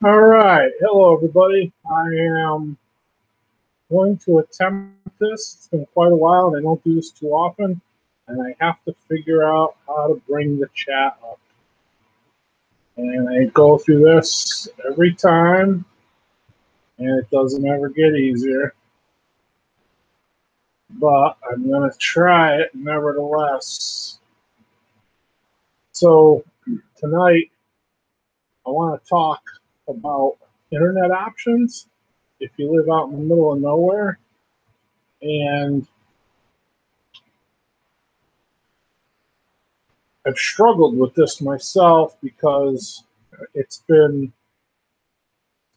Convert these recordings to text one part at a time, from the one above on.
All right. Hello, everybody. I am going to attempt this. It's been quite a while, and I don't do this too often. And I have to figure out how to bring the chat up. And I go through this every time, and it doesn't ever get easier. But I'm going to try it nevertheless. So, tonight, I want to talk about internet options if you live out in the middle of nowhere. And I've struggled with this myself because it's been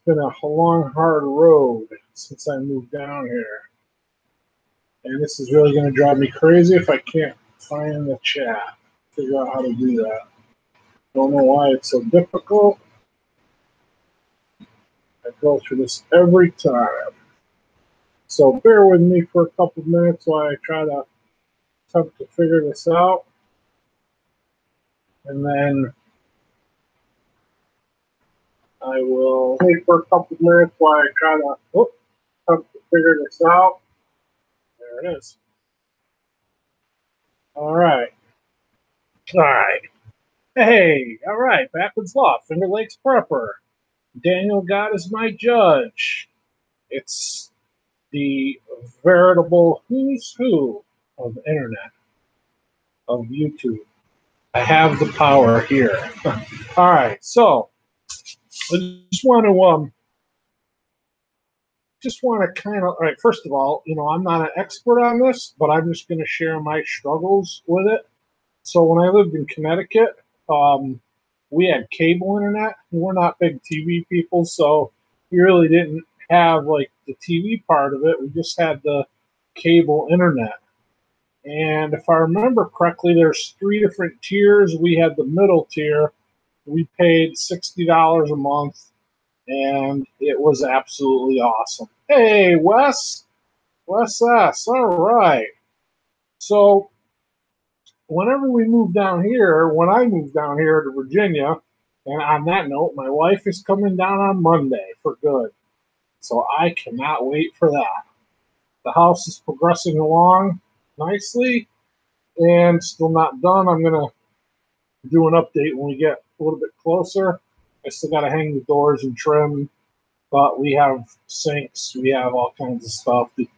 a long, hard road since I moved down here, and this is really going to drive me crazy if I can't find the chat. Figure out how to do that. Don't know why it's so difficult. I go through this every time, so bear with me for a couple of minutes while I try to attempt to figure this out, and then I will wait for a couple of minutes while I try to attempt to figure this out. There it is. All right. All right. Hey, all right. Backwoods Law, Finger Lakes Prepper. Daniel God is my judge. It's the veritable who's who of internet, of YouTube. I have the power here. All right. So I just want to kind of, all right, first of all, I'm not an expert on this, but I'm just going to share my struggles with it. So when I lived in Connecticut, we had cable internet. We're not big TV people, so we really didn't have like the TV part of it. We just had the cable internet. And if I remember correctly, there's three different tiers. We had the middle tier. We paid $60 a month, and it was absolutely awesome. Hey, Wes S. All right. So whenever we moved down here, when I moved down here to Virginia, and on that note, my wife is coming down on Monday for good. So I cannot wait for that. The house is progressing along nicely and still not done. I'm going to do an update when we get a little bit closer. I still got to hang the doors and trim, but we have sinks, we have all kinds of stuff. The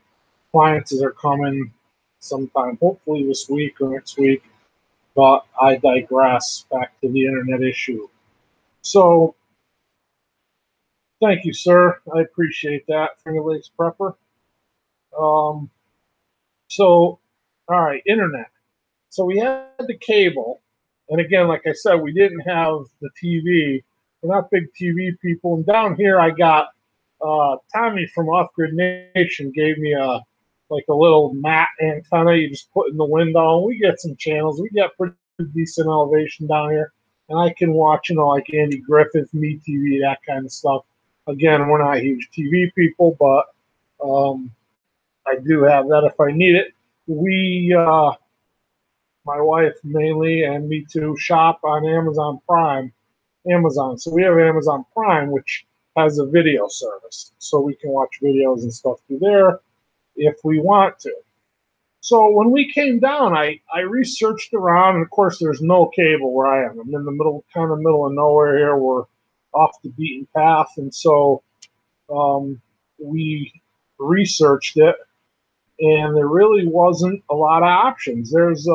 appliances are coming sometime, hopefully this week or next week. But I digress. Back to the internet issue. So, thank you, sir. I appreciate that, Finger Lakes Prepper. Um, so, all right, internet. So we had the cable, and again, like I said, we didn't have the TV. We're not big TV people. And down here, I got Tommy from Off Grid Nation gave me a little mat antenna you just put in the window. We get some channels. We get pretty decent elevation down here, and I can watch, like Andy Griffith, MeTV, that kind of stuff. Again, we're not huge TV people, but I do have that if I need it. We, my wife mainly, and me too, shop on Amazon Prime. Amazon. So we have Amazon Prime, which has a video service. So we can watch videos and stuff through there if we want to. So when we came down, I researched around, and of course there's no cable where I am. I'm in the middle of nowhere here. We're off the beaten path, and so we researched it, and there really wasn't a lot of options. There's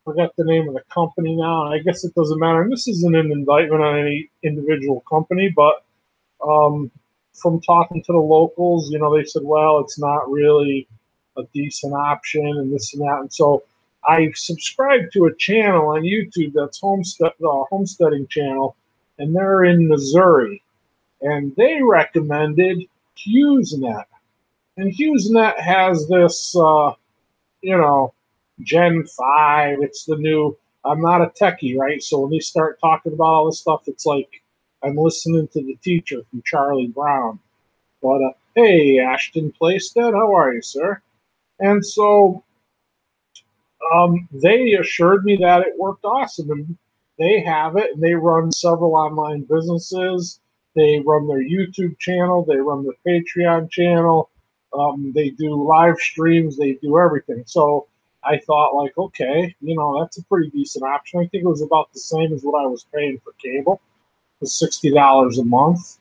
forget the name of the company now. I guess it doesn't matter. And this isn't an indictment on any individual company, but from talking to the locals, they said, well, it's not really a decent option and this and that. And so I subscribed to a channel on YouTube that's the homesteading channel, and they're in Missouri. And they recommended HughesNet. And HughesNet has this, Gen 5. It's the new, I'm not a techie, right? So when they start talking about all this stuff, it's like I'm listening to the teacher from Charlie Brown. But hey, Ashton Playstead, how are you, sir? And so they assured me that it worked awesome. And they have it, and they run several online businesses. They run their YouTube channel, they run their Patreon channel, they do live streams, they do everything. So I thought, like, okay, that's a pretty decent option. I think it was about the same as what I was paying for cable, the $60 a month.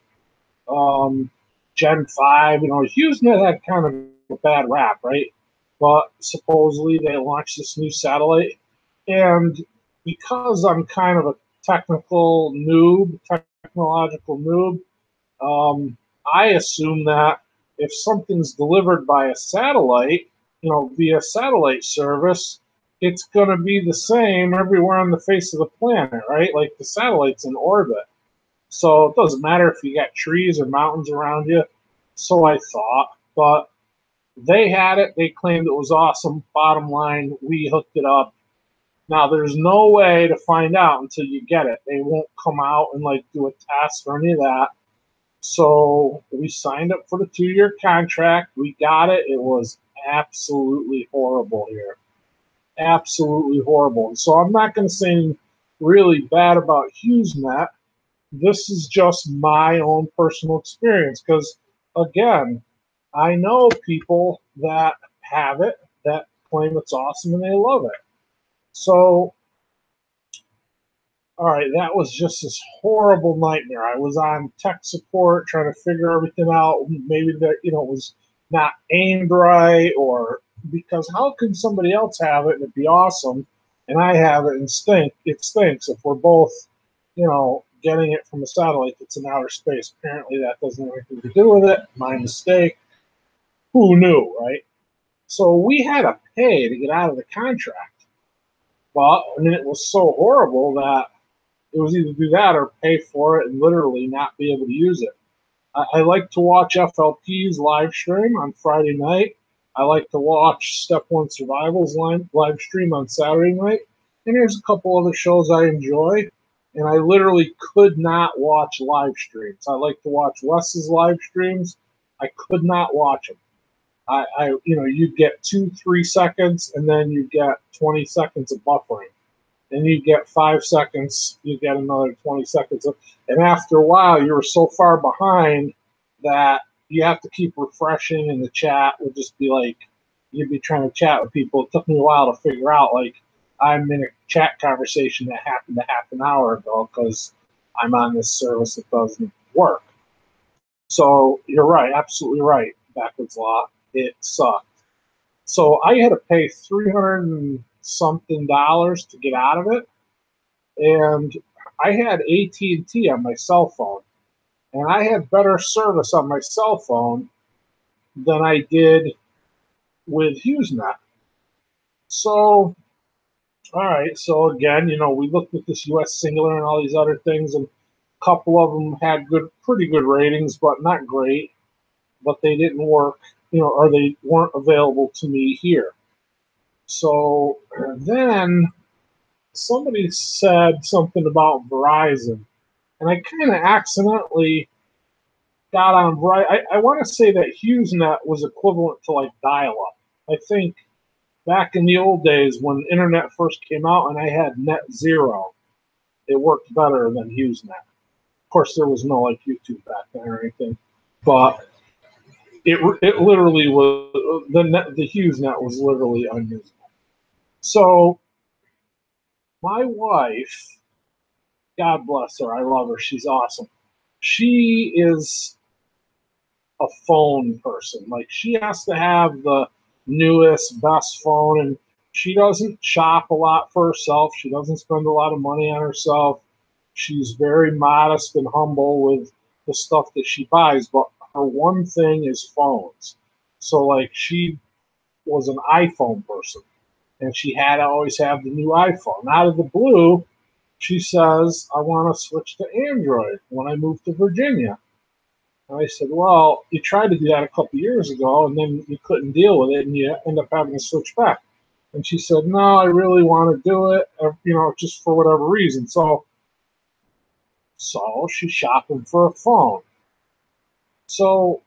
Um, Gen 5, HughesNet had kind of a bad rap, right? But supposedly they launched this new satellite. And because I'm kind of a technological noob, I assume that if something's delivered by a satellite, via satellite service, it's going to be the same everywhere on the face of the planet, right? Like the satellite's in orbit. So it doesn't matter if you got trees or mountains around you. So I thought, but they had it. They claimed it was awesome. Bottom line, we hooked it up. Now there's no way to find out until you get it. They won't come out and like do a test or any of that. So we signed up for the 2-year contract. We got it. It was absolutely horrible here. Absolutely horrible. And so I'm not going to say anything really bad about HughesNet. This is just my own personal experience because, again, I know people that have it that claim it's awesome and they love it. So, all right, that was just this horrible nightmare. I was on tech support trying to figure everything out. Maybe that, it was not aimed right, or because how can somebody else have it and it be awesome and I have it and it stinks if we're both, getting it from a satellite that's in outer space. Apparently that doesn't have anything to do with it. My mistake. Who knew, right? So we had to pay to get out of the contract. But it was so horrible that it was either do that or pay for it and literally not be able to use it. I like to watch FLP's live stream on Friday night. I like to watch Step One Survival's live stream on Saturday night. And there's a couple other shows I enjoy. And I literally could not watch live streams. I like to watch Wes's live streams. I could not watch them. You'd get 2-3 seconds, and then you get 20 seconds of buffering. And you get 5 seconds, you get another 20 seconds. And after a while, you were so far behind that you have to keep refreshing, and the chat would just be like, you'd be trying to chat with people. It took me a while to figure out, like, I'm in a chat conversation that happened a half an hour ago because I'm on this service that doesn't work. So you're right, absolutely right, Backwards Law. It sucked. So I had to pay $300 and something to get out of it, and I had AT&T on my cell phone, and I had better service on my cell phone than I did with HughesNet. So, all right. So again, we looked at this U.S. Singular and all these other things, and a couple of them had pretty good ratings, but not great. But they didn't work, or they weren't available to me here. So then somebody said something about Verizon, and I kind of accidentally got on Verizon. I want to say that HughesNet was equivalent to like dial-up. I think back in the old days when internet first came out and I had Net Zero, it worked better than HughesNet. Of course, there was no like YouTube back then or anything, but it literally was the HughesNet was literally unusable. So my wife, God bless her, I love her, she's awesome. She is a phone person. Like, she has to have the newest, best phone, and she doesn't shop a lot for herself. She doesn't spend a lot of money on herself. She's very modest and humble with the stuff that she buys, but her one thing is phones. So, like, she was an iPhone person, and she had to always have the new iPhone. Out of the blue, she says, I want to switch to Android when I move to Virginia. And I said, well, you tried to do that a couple years ago, and then you couldn't deal with it, and you end up having to switch back. And she said, no, I really want to do it, just for whatever reason. So she's shopping for a phone. So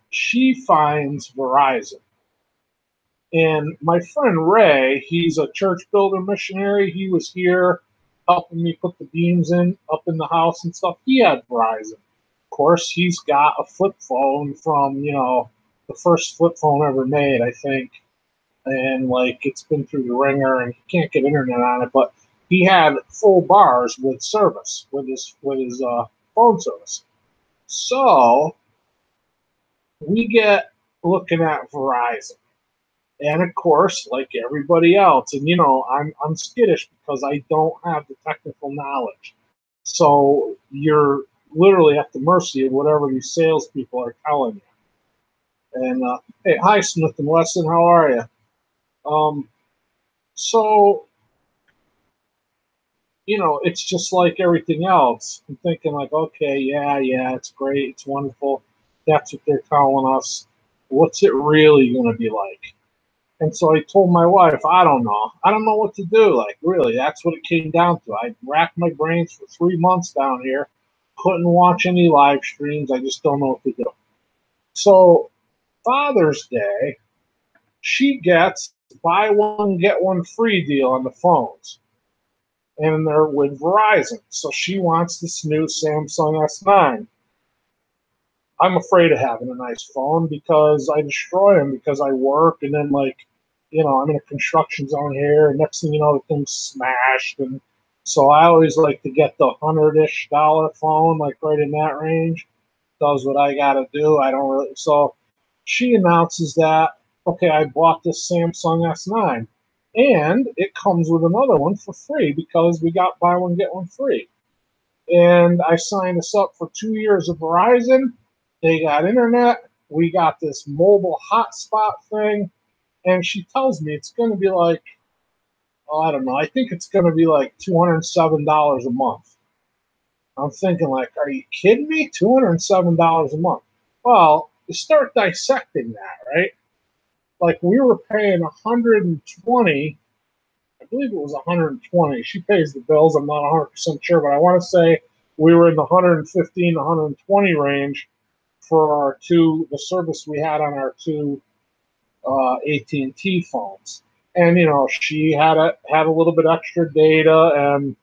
she finds Verizon. And my friend Ray, he's a church builder missionary. He was here helping me put the beams in up in the house and stuff. He had Verizon. Of course, he's got a flip phone from, the first flip phone ever made, I think. And like it's been through the ringer and he can't get internet on it, but he had full bars with service, with his phone service. So we get looking at Verizon. And of course, like everybody else, and I'm skittish because I don't have the technical knowledge. So you're literally at the mercy of whatever these salespeople are telling you. And hey, hi Smith and Wesson, how are you? So it's just like everything else. I'm thinking like, okay, yeah, it's great, it's wonderful. That's what they're telling us. What's it really going to be like? And so I told my wife, I don't know. I don't know what to do. Like, really, that's what it came down to. I racked my brains for 3 months down here. Couldn't watch any live streams. I just don't know what to do. So Father's Day, she gets buy one, get one free deal on the phones. And they're with Verizon. So she wants this new Samsung S9. I'm afraid of having a nice phone because I destroy them because I work and then I'm in a construction zone here and next thing you know the thing's smashed, and so I always like to get the $100-ish phone, like right in that range. Does what I gotta do. I don't really. So she announces that, okay, I bought this Samsung S9 and it comes with another one for free because we got buy one get one free. And I signed us up for 2 years of Verizon. They got internet. We got this mobile hotspot thing. And she tells me it's going to be like, oh, I don't know. I think it's going to be like $207 a month. I'm thinking like, are you kidding me? $207 a month. Well, you start dissecting that, right? Like we were paying 120. I believe it was 120. She pays the bills. I'm not 100% sure, but I want to say we were in the 115 120 range for the service we had on our two AT&T phones. And she had a little bit extra data and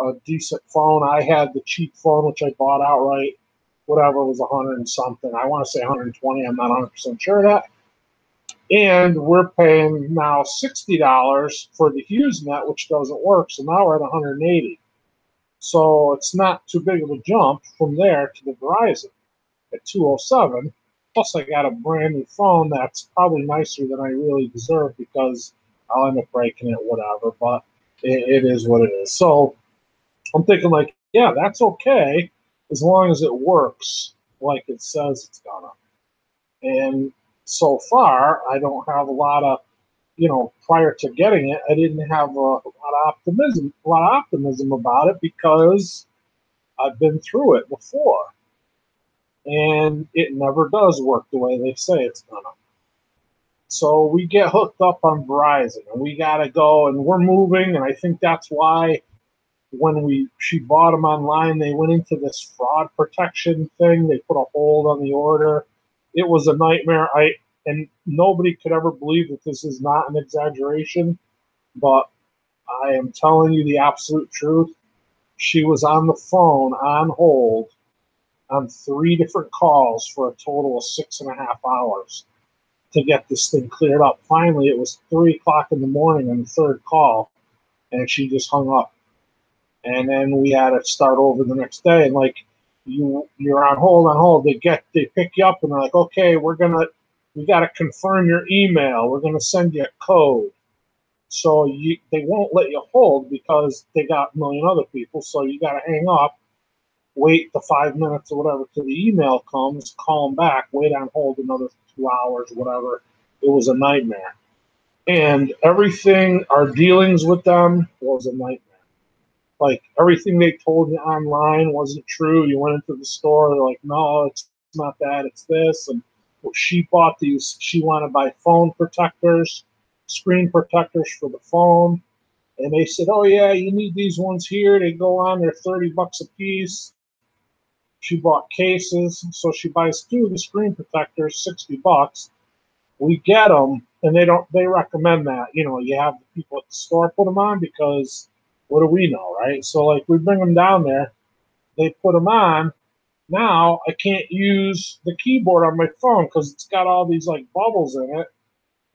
a decent phone. I had the cheap phone, which I bought outright. Whatever, was 100 and something. I want to say 120. I'm not 100% sure of that. And we're paying now $60 for the HughesNet, which doesn't work. So now we're at 180. So it's not too big of a jump from there to the Verizon at 207. Plus, I got a brand new phone that's probably nicer than I really deserve because I'll end up breaking it, whatever. But it is what it is. So I'm thinking like, yeah, that's okay as long as it works like it says it's gonna. And so far, I don't have a lot of, prior to getting it, I didn't have a lot of optimism about it because I've been through it before. And it never does work the way they say it's gonna. So we get hooked up on Verizon and we gotta go and we're moving, and I think that's why when she bought them online, they went into this fraud protection thing. They put a hold on the order. It was a nightmare. And nobody could ever believe that this is not an exaggeration, but I am telling you the absolute truth. She was on the phone on hold on 3 different calls for a total of 6.5 hours to get this thing cleared up. Finally, it was 3 o'clock in the morning on the third call, and she just hung up. And then we had to start over the next day. And like you're on hold. They pick you up and they're like, okay, we got to confirm your email. We're going to send you a code. So they won't let you hold because they got a million other people. So you got to hang up, wait the 5 minutes or whatever till the email comes, call them back, wait on hold another 2 hours, whatever. It was a nightmare. And everything, our dealings with them was a nightmare. Like everything they told you online wasn't true. You went into the store, they're like, no, it's not that, it's this. And she bought these, she wanted to buy phone protectors, screen protectors for the phone. And they said, oh yeah, you need these ones here. They go on, they're $30 a piece. She bought cases, so she buys 2 of the screen protectors, $60. We get them, and they recommend that, you have the people at the store put them on because what do we know, right? So like we bring them down there, they put them on. Now I can't use the keyboard on my phone because it's got all these like bubbles in it,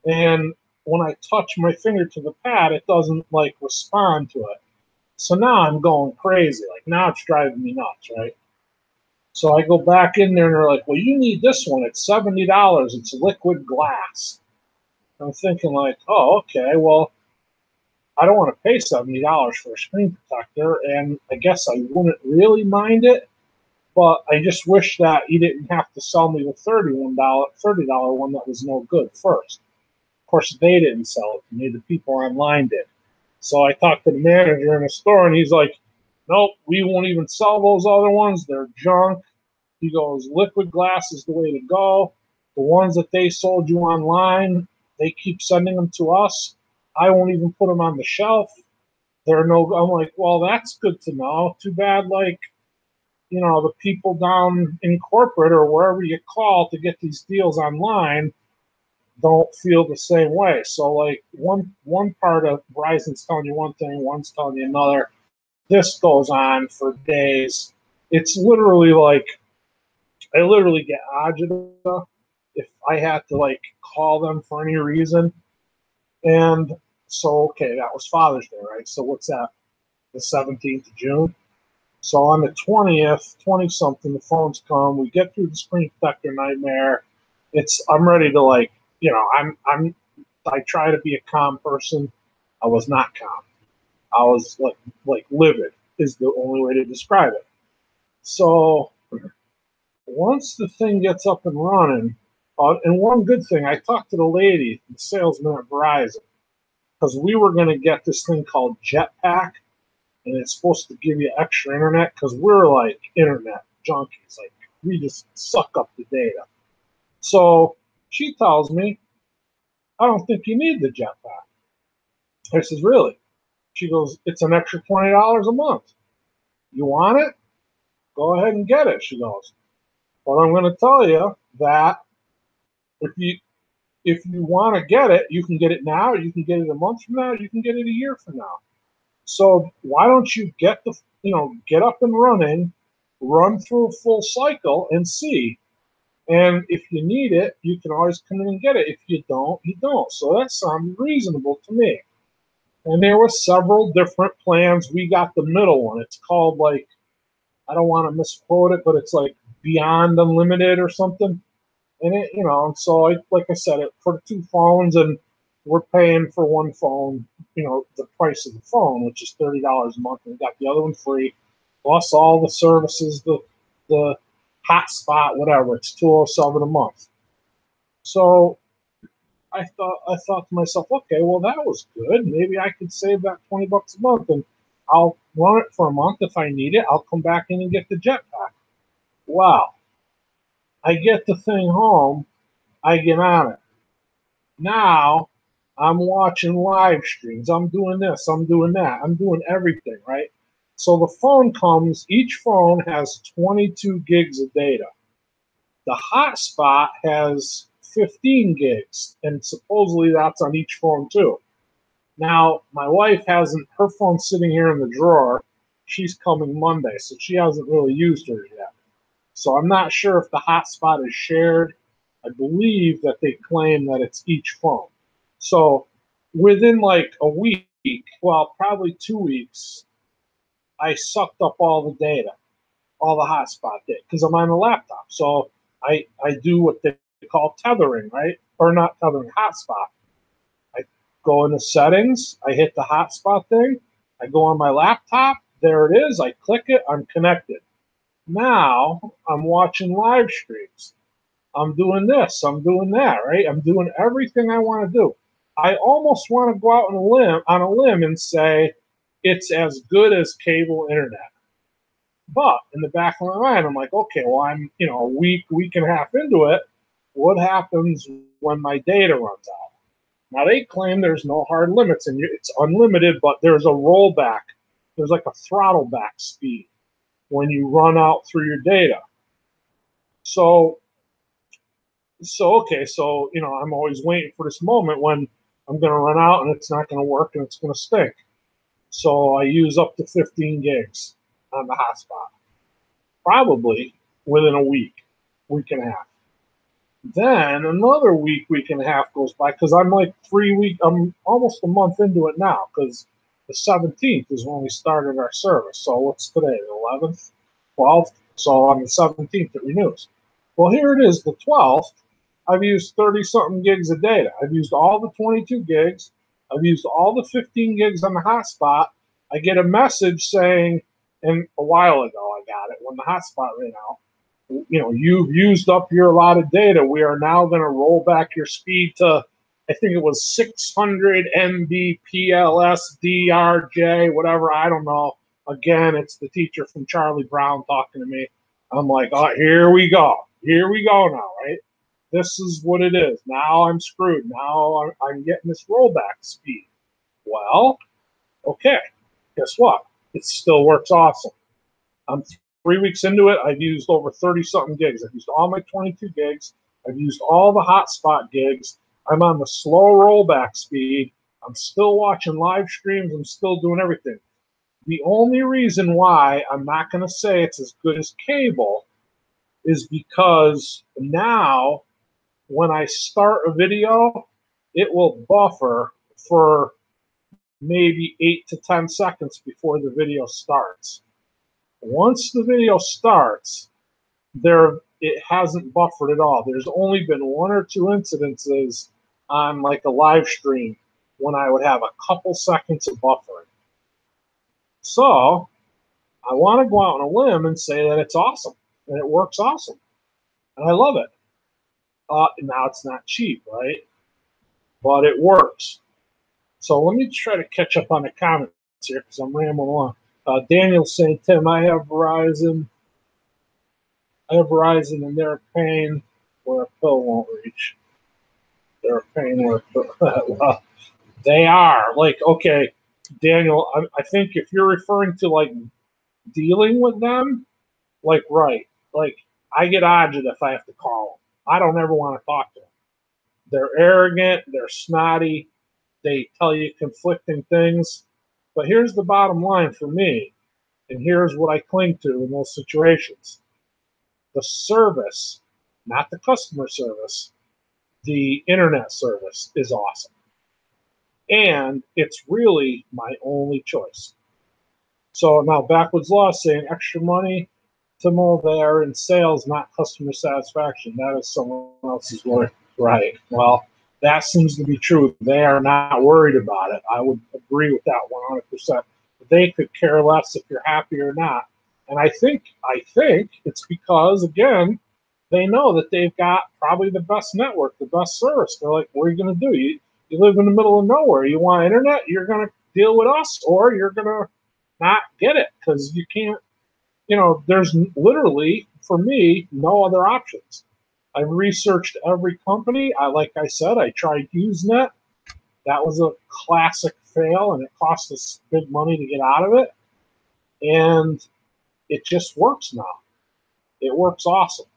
and when I touch my finger to the pad, it doesn't like respond to it. So now I'm going crazy. Like now it's driving me nuts, right? So I go back in there and they're like, "Well, you need this one. It's $70. It's liquid glass." I'm thinking like, "Oh, okay. Well, I don't want to pay $70 for a screen protector, and I guess I wouldn't really mind it, but I just wish that you didn't have to sell me the $30 one that was no good first." Of course, they didn't sell it to me. The people online did. So I talked to the manager in the store, and he's like, "Nope, we won't even sell those other ones. They're junk." He goes, "Liquid glass is the way to go. The ones that they sold you online, they keep sending them to us. I won't even put them on the shelf. They're no." I'm like, "Well, that's good to know. Too bad, like, the people down in corporate or wherever you call to get these deals online don't feel the same way." So like one part of Verizon's telling you one thing, one's telling you another. This goes on for days. It's literally like I literally get agita if I had to like call them for any reason. And so okay, that was Father's Day, right? So what's that? The 17th of June. So on the 20th, 20 something, the phones come. We get through the screen protector nightmare. I'm ready to like, I try to be a calm person. I was not calm. I was like livid is the only way to describe it. So once the thing gets up and running, and one good thing, I talked to the lady, the salesman at Verizon, because we were going to get this thing called Jetpack, and it's supposed to give you extra internet because we're like internet junkies. Like we just suck up the data. So she tells me, "I don't think you need the Jetpack." I says, "Really?" She goes, "It's an extra $20 a month. You want it? Go ahead and get it." She goes, "But I'm going to tell you that if you if you want to get it, you can get it now. You can get it a month from now. You can get it a year from now. So why don't you get up and running, run through a full cycle and see. And if you need it, you can always come in and get it. If you don't, you don't." So that sounded reasonable to me. And there were several different plans. We got the middle one. It's called like, I don't want to misquote it, but it's like Beyond Unlimited or something. And so like I said, it for 2 phones, and we're paying for one phone, the price of the phone, which is $30 a month, and we got the other one free, plus all the services, the hotspot, whatever. It's 207 a month. So I thought to myself, okay, well that was good. Maybe I could save that $20 a month, and I'll run it for a month. If I need it, I'll come back in and get the Jetpack. Wow! I get the thing home. I get on it. Now I'm watching live streams. I'm doing this. I'm doing that. I'm doing everything, right? So the phone comes, each phone has 22 gigs of data. The hotspot has 15 gigs, and supposedly that's on each phone too. Now, my wife hasn't, her phone's sitting here in the drawer. She's coming Monday, so she hasn't really used her yet. So I'm not sure if the hotspot is shared. I believe that they claim that it's each phone. So within like a week, well, probably 2 weeks, I sucked up all the data, all the hotspot data, because I'm on a laptop. So I do what they call tethering, right? Or not tethering, hotspot. I go into settings, I hit the hotspot thing, I go on my laptop, there it is, I click it, I'm connected. Now I'm watching live streams. I'm doing this, I'm doing that, right? I'm doing everything I want to do. I almost want to go out on a limb and say it's as good as cable internet. But in the back of my mind, I'm like, okay, well, I'm a week and a half into it. What happens when my data runs out? Now they claim there's no hard limits and it's unlimited, but there's a rollback. There's like a throttle back speed when you run out through your data. So So, okay, so, I'm always waiting for this moment when I'm going to run out and it's not going to work and it's going to stink. So I use up to 15 gigs on the hotspot, probably within a week and a half. Then another week and a half goes by because I'm like 3 weeks, I'm almost a month into it now because the 17th is when we started our service. So what's today, the 11th, 12th? So on the 17th it renews. Well, here it is, the 12th. I've used 30 something gigs of data. I've used all the 22 gigs. I've used all the 15 gigs on the hotspot. I get a message saying, and a while ago I got it when the hotspot ran out, you've used up your allotted data. We are now going to roll back your speed to, I think it was 600 Mbps DRJ, whatever. I don't know. Again, it's the teacher from Charlie Brown talking to me. I'm like, oh, here we go. Here we go now, right? This is what it is. Now I'm screwed. Now I'm getting this rollback speed. Well, okay. Guess what? It still works awesome. I'm 3 weeks into it. I've used over 30 something gigs. I've used all my 22 gigs. I've used all the hotspot gigs. I'm on the slow rollback speed. I'm still watching live streams. I'm still doing everything. The only reason why I'm not going to say it's as good as cable is because now when I start a video, it will buffer for maybe 8 to 10 seconds before the video starts. Once the video starts, it hasn't buffered at all. There's only been one or two incidences on like a live stream when I would have a couple seconds of buffering. So I want to go out on a limb and say that it's awesome and it works awesome. And I love it. Now it's not cheap, right? But it works. So let me try to catch up on the comments here because I'm rambling on. Daniel's saying, Tim, I have Verizon and they're a pain where a pill won't reach. They're a pain where a pill, well, they are. Like, okay, Daniel, I think if you're referring to like dealing with them, like, right, like I get agita if I have to call them. I don't ever want to talk to them. They're arrogant, they're snotty, they tell you conflicting things. But here's the bottom line for me, and here's what I cling to in those situations. The service, not the customer service, the internet service is awesome. And it's really my only choice. So now Backwoods Law saying extra money to mow there in sales, not customer satisfaction. That is someone else's worry. Right. Well, that seems to be true. They are not worried about it. I would agree with that 100%. They could care less if you're happy or not. And I think it's because, again, they know that they've got probably the best network, the best service. They're like, what are you going to do? You live in the middle of nowhere. You want internet? You're going to deal with us, or you're going to not get it because you can't. There's literally, for me, no other options. I've researched every company. Like I said, I tried HughesNet. That was a classic fail, and it cost us big money to get out of it. And it just works now. It works awesome.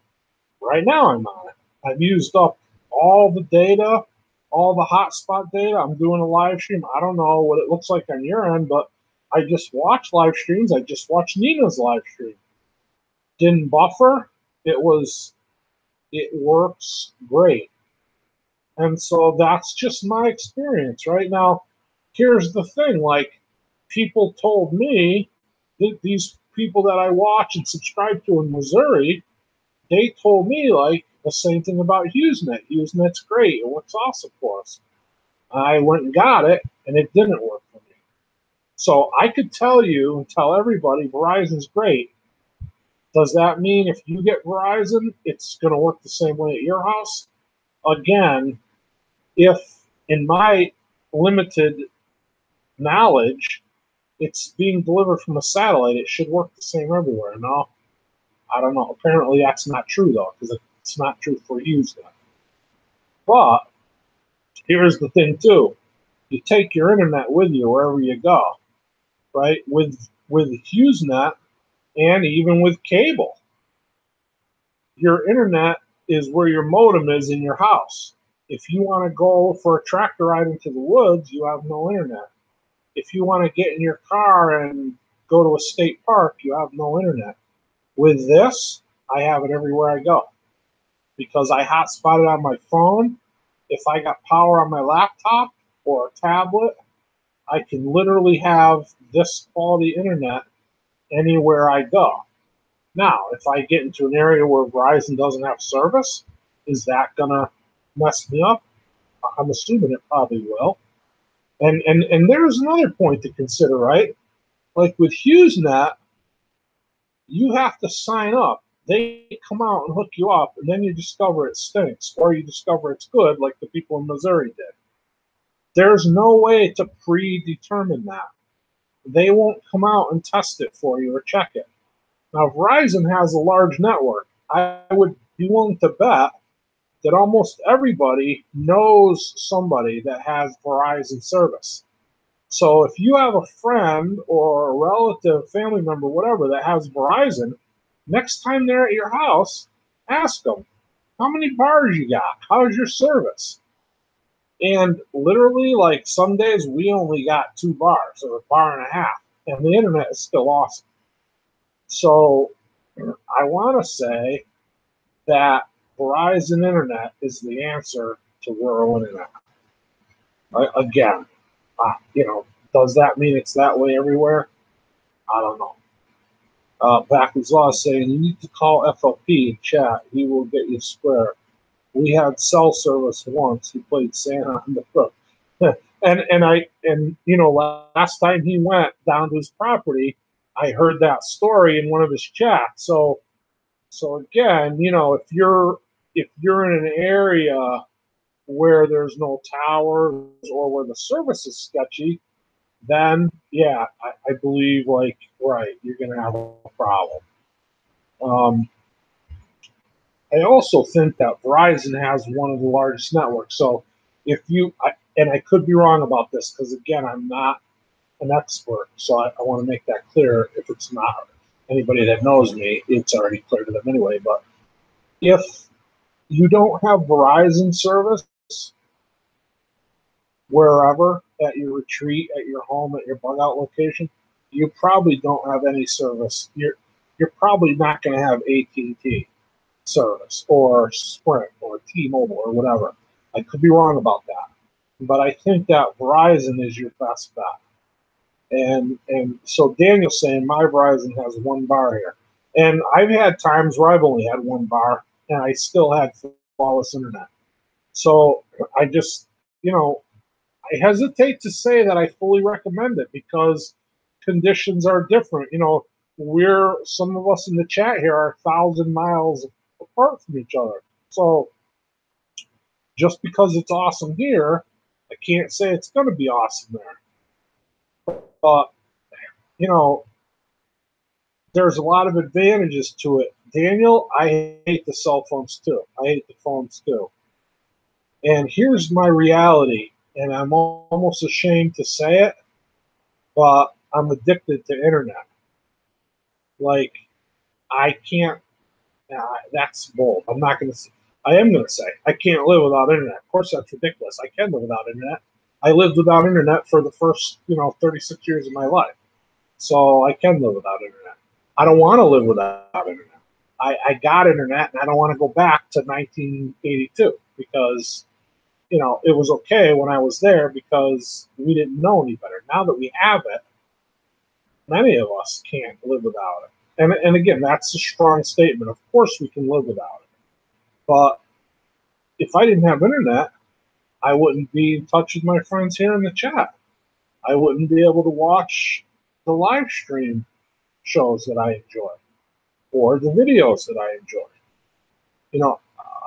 Right now I'm on it. I've used up all the data, all the hotspot data. I'm doing a live stream. I don't know what it looks like on your end, but I just watch live streams. I just watched Nina's live stream. Didn't buffer. It works great. And so that's just my experience right now. Here's the thing, like people told me, these people that I watch and subscribe to in Missouri, they told me like the same thing about HughesNet. HughesNet's great. It works awesome for us. I went and got it, and it didn't work for me. So I could tell you and tell everybody Verizon's great. Does that mean if you get Verizon, it's going to work the same way at your house? Again, if in my limited knowledge, it's being delivered from a satellite, it should work the same everywhere. No, I don't know. Apparently that's not true, though, because it's not true for HughesNet. But here's the thing, too. You take your internet with you wherever you go, right? With HughesNet and even with cable, your internet is where your modem is in your house. If you want to go for a tractor ride into the woods, you have no internet. If you want to get in your car and go to a state park, you have no internet. With this, I have it everywhere I go because I hotspot it on my phone. If I got power on my laptop or a tablet, I can literally have this quality internet anywhere I go. Now, if I get into an area where Verizon doesn't have service, is that gonna mess me up? I'm assuming it probably will. And there's another point to consider, right? Like with HughesNet, you have to sign up. They come out and hook you up, and then you discover it stinks, or you discover it's good, like the people in Missouri did. There's no way to predetermine that. They won't come out and test it for you or check it. Now, Verizon has a large network. I would be willing to bet that almost everybody knows somebody that has Verizon service. So if you have a friend or a relative, family member, whatever, that has Verizon, next time they're at your house, ask them, how many bars you got? How's your service? And literally, like some days we only got 2 bars or a bar and a half, and the internet is still awesome. So I want to say that Verizon Internet is the answer to rural internet. Again, does that mean it's that way everywhere? I don't know. Backwards Law is saying you need to call FLP and chat. He will get you square. We had cell service once. He played Santa on the hook. Last time he went down to his property, I heard that story in one of his chats. So again, if you're in an area where there's no towers or where the service is sketchy, then yeah, I believe right, you're gonna have a problem. I also think that Verizon has one of the largest networks. So and I could be wrong about this because again, I'm not an expert, so I want to make that clear. If it's not anybody that knows me, it's already clear to them anyway. But if you don't have Verizon service wherever at your retreat, at your home, at your bug out location, you probably don't have any service. You're probably not going to have AT&T service or Sprint or T-Mobile or whatever. I could be wrong about that, but I think that Verizon is your best bet. And so Daniel's saying my Verizon has 1 bar here, and I've had times where I've only had 1 bar and I still had flawless internet. So I just, I hesitate to say that I fully recommend it because conditions are different. Some of us in the chat here are 1,000 miles apart from each other. So just because it's awesome here, I can't say it's going to be awesome there. But, there's a lot of advantages to it. Daniel, I hate the cell phones too. I hate the phones too. And here's my reality, and I'm almost ashamed to say it, but I'm addicted to internet. Like, I can't, that's bold. I'm not going to say, I am going to say, I can't live without internet. Of course, that's ridiculous. I can live without internet. I lived without internet for the first, 36 years of my life. So I can live without internet. I don't want to live without internet. I got internet, and I don't want to go back to 1982 because, it was okay when I was there because we didn't know any better. Now that we have it, many of us can't live without it. And again, that's a strong statement. Of course we can live without it. But if I didn't have internet, I wouldn't be in touch with my friends here in the chat. I wouldn't be able to watch the live stream shows that I enjoy or the videos that I enjoy.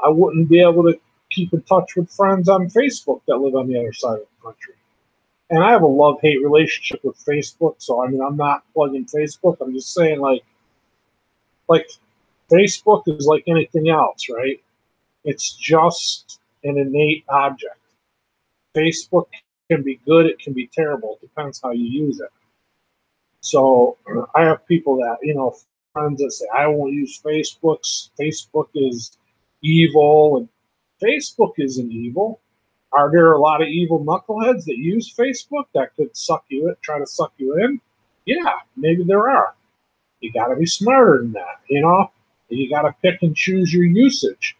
I wouldn't be able to keep in touch with friends on Facebook that live on the other side of the country. And I have a love-hate relationship with Facebook, so I'm not plugging Facebook. I'm just saying like Facebook is like anything else, right? It's just an innate object. Facebook can be good, it can be terrible. It depends how you use it. So I have people that, friends that say, I won't use Facebook. Facebook is evil, and Facebook isn't evil. Are there a lot of evil knuckleheads that use Facebook that could try to suck you in? Yeah, maybe there are. You got to be smarter than that, you know? You got to pick and choose your usage.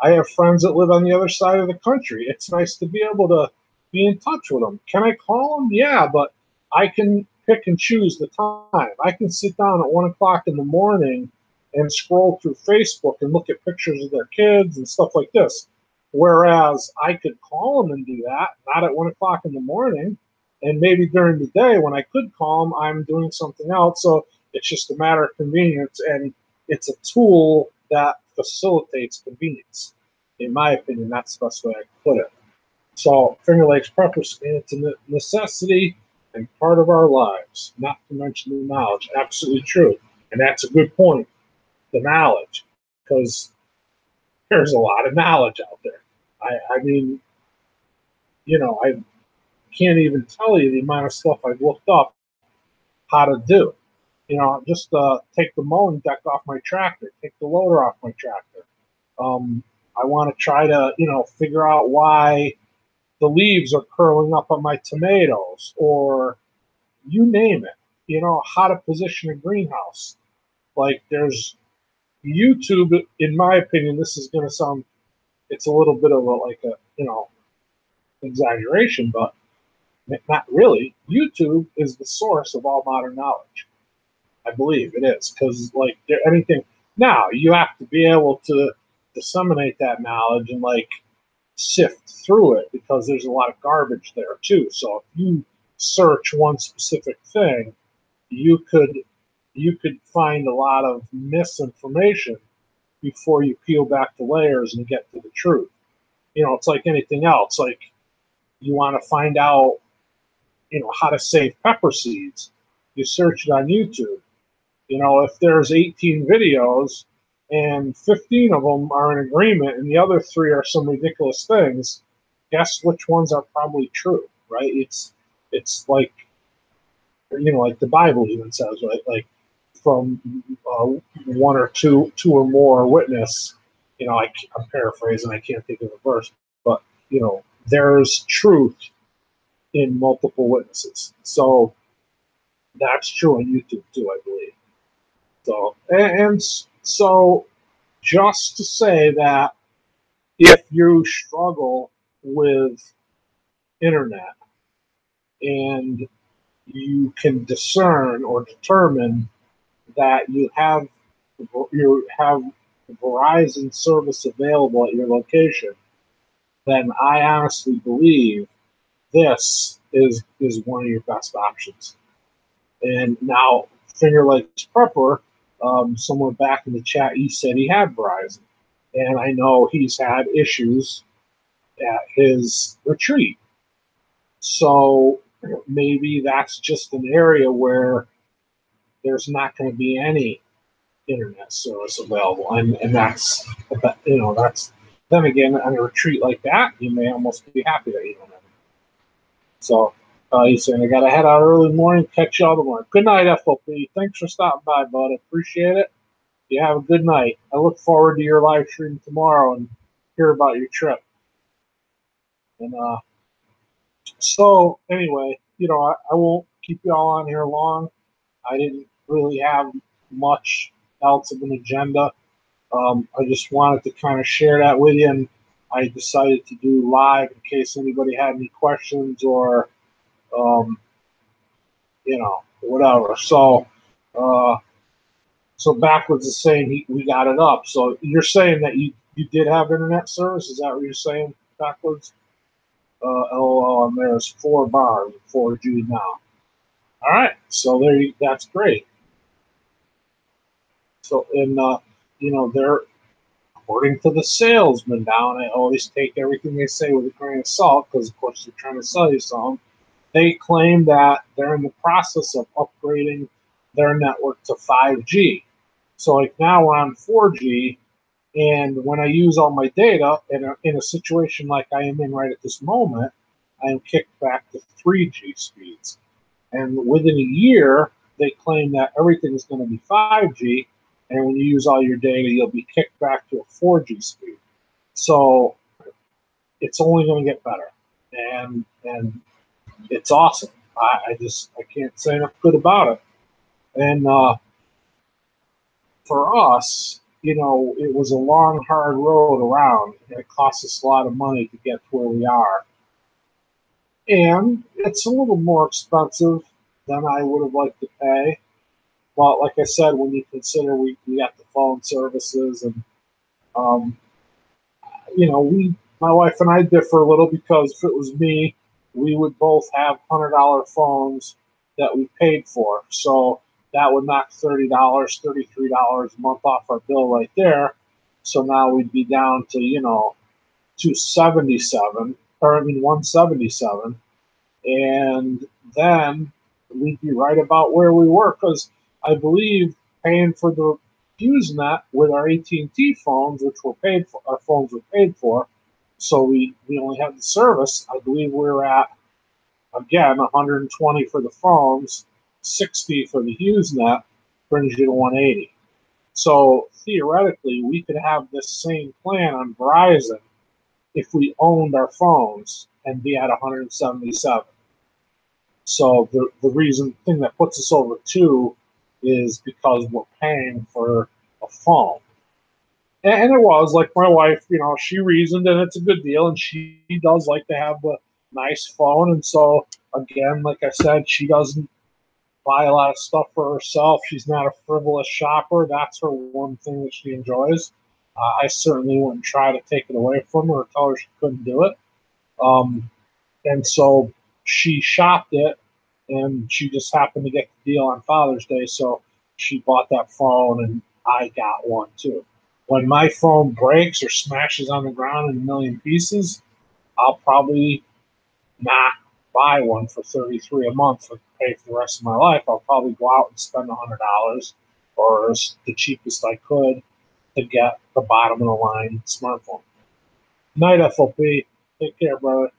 I have friends that live on the other side of the country. It's nice to be able to be in touch with them. Can I call them? Yeah, but I can pick and choose the time. I can sit down at 1 o'clock in the morning and scroll through Facebook and look at pictures of their kids and stuff like this. Whereas I could call them and do that, not at 1 o'clock in the morning. And maybe during the day when I could call them, I'm doing something else. So it's just a matter of convenience. And it's a tool that facilitates convenience. In my opinion, that's the best way I can put it. So Finger Lakes Prepper, it's a necessity and part of our lives, not to mention the knowledge. Absolutely true. And that's a good point, the knowledge, because there's a lot of knowledge out there. I mean, I can't even tell you the amount of stuff I've looked up how to do. Just take the mowing deck off my tractor, take the loader off my tractor. I want to try to, figure out why the leaves are curling up on my tomatoes, or you name it, how to position a greenhouse. Like there's YouTube, in my opinion, this is going to sound, it's a little bit of exaggeration, but not really. YouTube is the source of all modern knowledge. I believe it is, because anything now, you have to be able to disseminate that knowledge and sift through it, because there's a lot of garbage there too. So if you search one specific thing, you could find a lot of misinformation before you peel back the layers and get to the truth. It's like anything else. Like you want to find out, how to save pepper seeds. You search it on YouTube. If there's 18 videos and 15 of them are in agreement and the other 3 are some ridiculous things, guess which ones are probably true, right? It's like, like the Bible even says, right? Like from one or two or more witness, I'm paraphrasing, I can't think of the verse, but, there's truth in multiple witnesses. So that's true on YouTube too, I believe. So just to say that if you struggle with internet and you can discern or determine that you have Verizon service available at your location, then I honestly believe this is one of your best options. And now, Finger Lakes Prepper, someone back in the chat, he said he had Verizon. And I know he's had issues at his retreat. So maybe that's just an area where there's not going to be any internet service available. And that's, then again, on a retreat like that, you may almost be happy that you don't have it. So he's saying, I got to head out early morning, catch y'all tomorrow. Good night, FOP. Thanks for stopping by, bud. I appreciate it. You have a good night. I look forward to your live stream tomorrow and hear about your trip. And so anyway, I won't keep y'all on here long. I didn't really have much else of an agenda. I just wanted to kind of share that with you, and I decided to do live in case anybody had any questions or whatever. So Backwards is saying we got it up. So you're saying that you did have internet service? Is that what you're saying, Backwards? LOL, and there's 4 bars, 4G now. All right, so that's great. So, and they're, according to the salesman down, I always take everything they say with a grain of salt, because of course they're trying to sell you something. They claim that they're in the process of upgrading their network to 5G. So like now we're on 4G, and when I use all my data in a situation like I am in right at this moment, I am kicked back to 3G speeds. And within a year, they claim that everything is going to be 5G, and when you use all your data, you'll be kicked back to a 4G speed. So it's only going to get better, and it's awesome. I can't say enough good about it. And for us, it was a long, hard road around, and it cost us a lot of money to get to where we are. And it's a little more expensive than I would have liked to pay. But like I said, when you consider we got the phone services, and um, my wife and I differ a little, because if it was me, we would both have $100 phones that we paid for. So that would knock $30, $33 a month off our bill right there. So now we'd be down to 277, or I mean 177, and then we'd be right about where we were, because I believe paying for the HughesNet with our AT&T phones, which were paid for, our phones were paid for, so we only had the service. I believe we were at, again, 120 for the phones, 60 for the HughesNet, brings you to 180. So theoretically, we could have this same plan on Verizon if we owned our phones and be at 177. So the thing that puts us over two is because we're paying for a phone. And it was like my wife, she reasoned, and it's a good deal, and she does like to have the nice phone. And so, again, like I said, she doesn't buy a lot of stuff for herself. She's not a frivolous shopper. That's her one thing that she enjoys. I certainly wouldn't try to take it away from her or tell her she couldn't do it. And so she shopped it, and she just happened to get the deal on Father's Day, so she bought that phone, and I got one too. When my phone breaks or smashes on the ground in a million pieces, I'll probably not buy one for 33 a month and pay for the rest of my life. I'll probably go out and spend $100 or the cheapest I could to get the bottom of the line smartphone. Night, FOP. Take care, brother.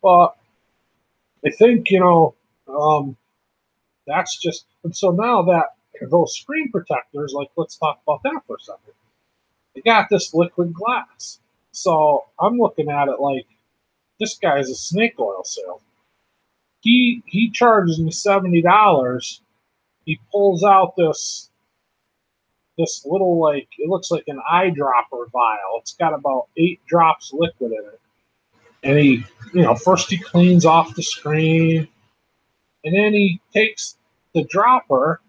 But I think, that's just, and so now that those screen protectors, like, let's talk about that for a second. They got this liquid glass. So I'm looking at it like, this guy's a snake oil salesman. He charges me $70. He pulls out this little, like, it looks like an eyedropper vial. It's got about 8 drops liquid in it. And he, first he cleans off the screen, and then he takes the dropper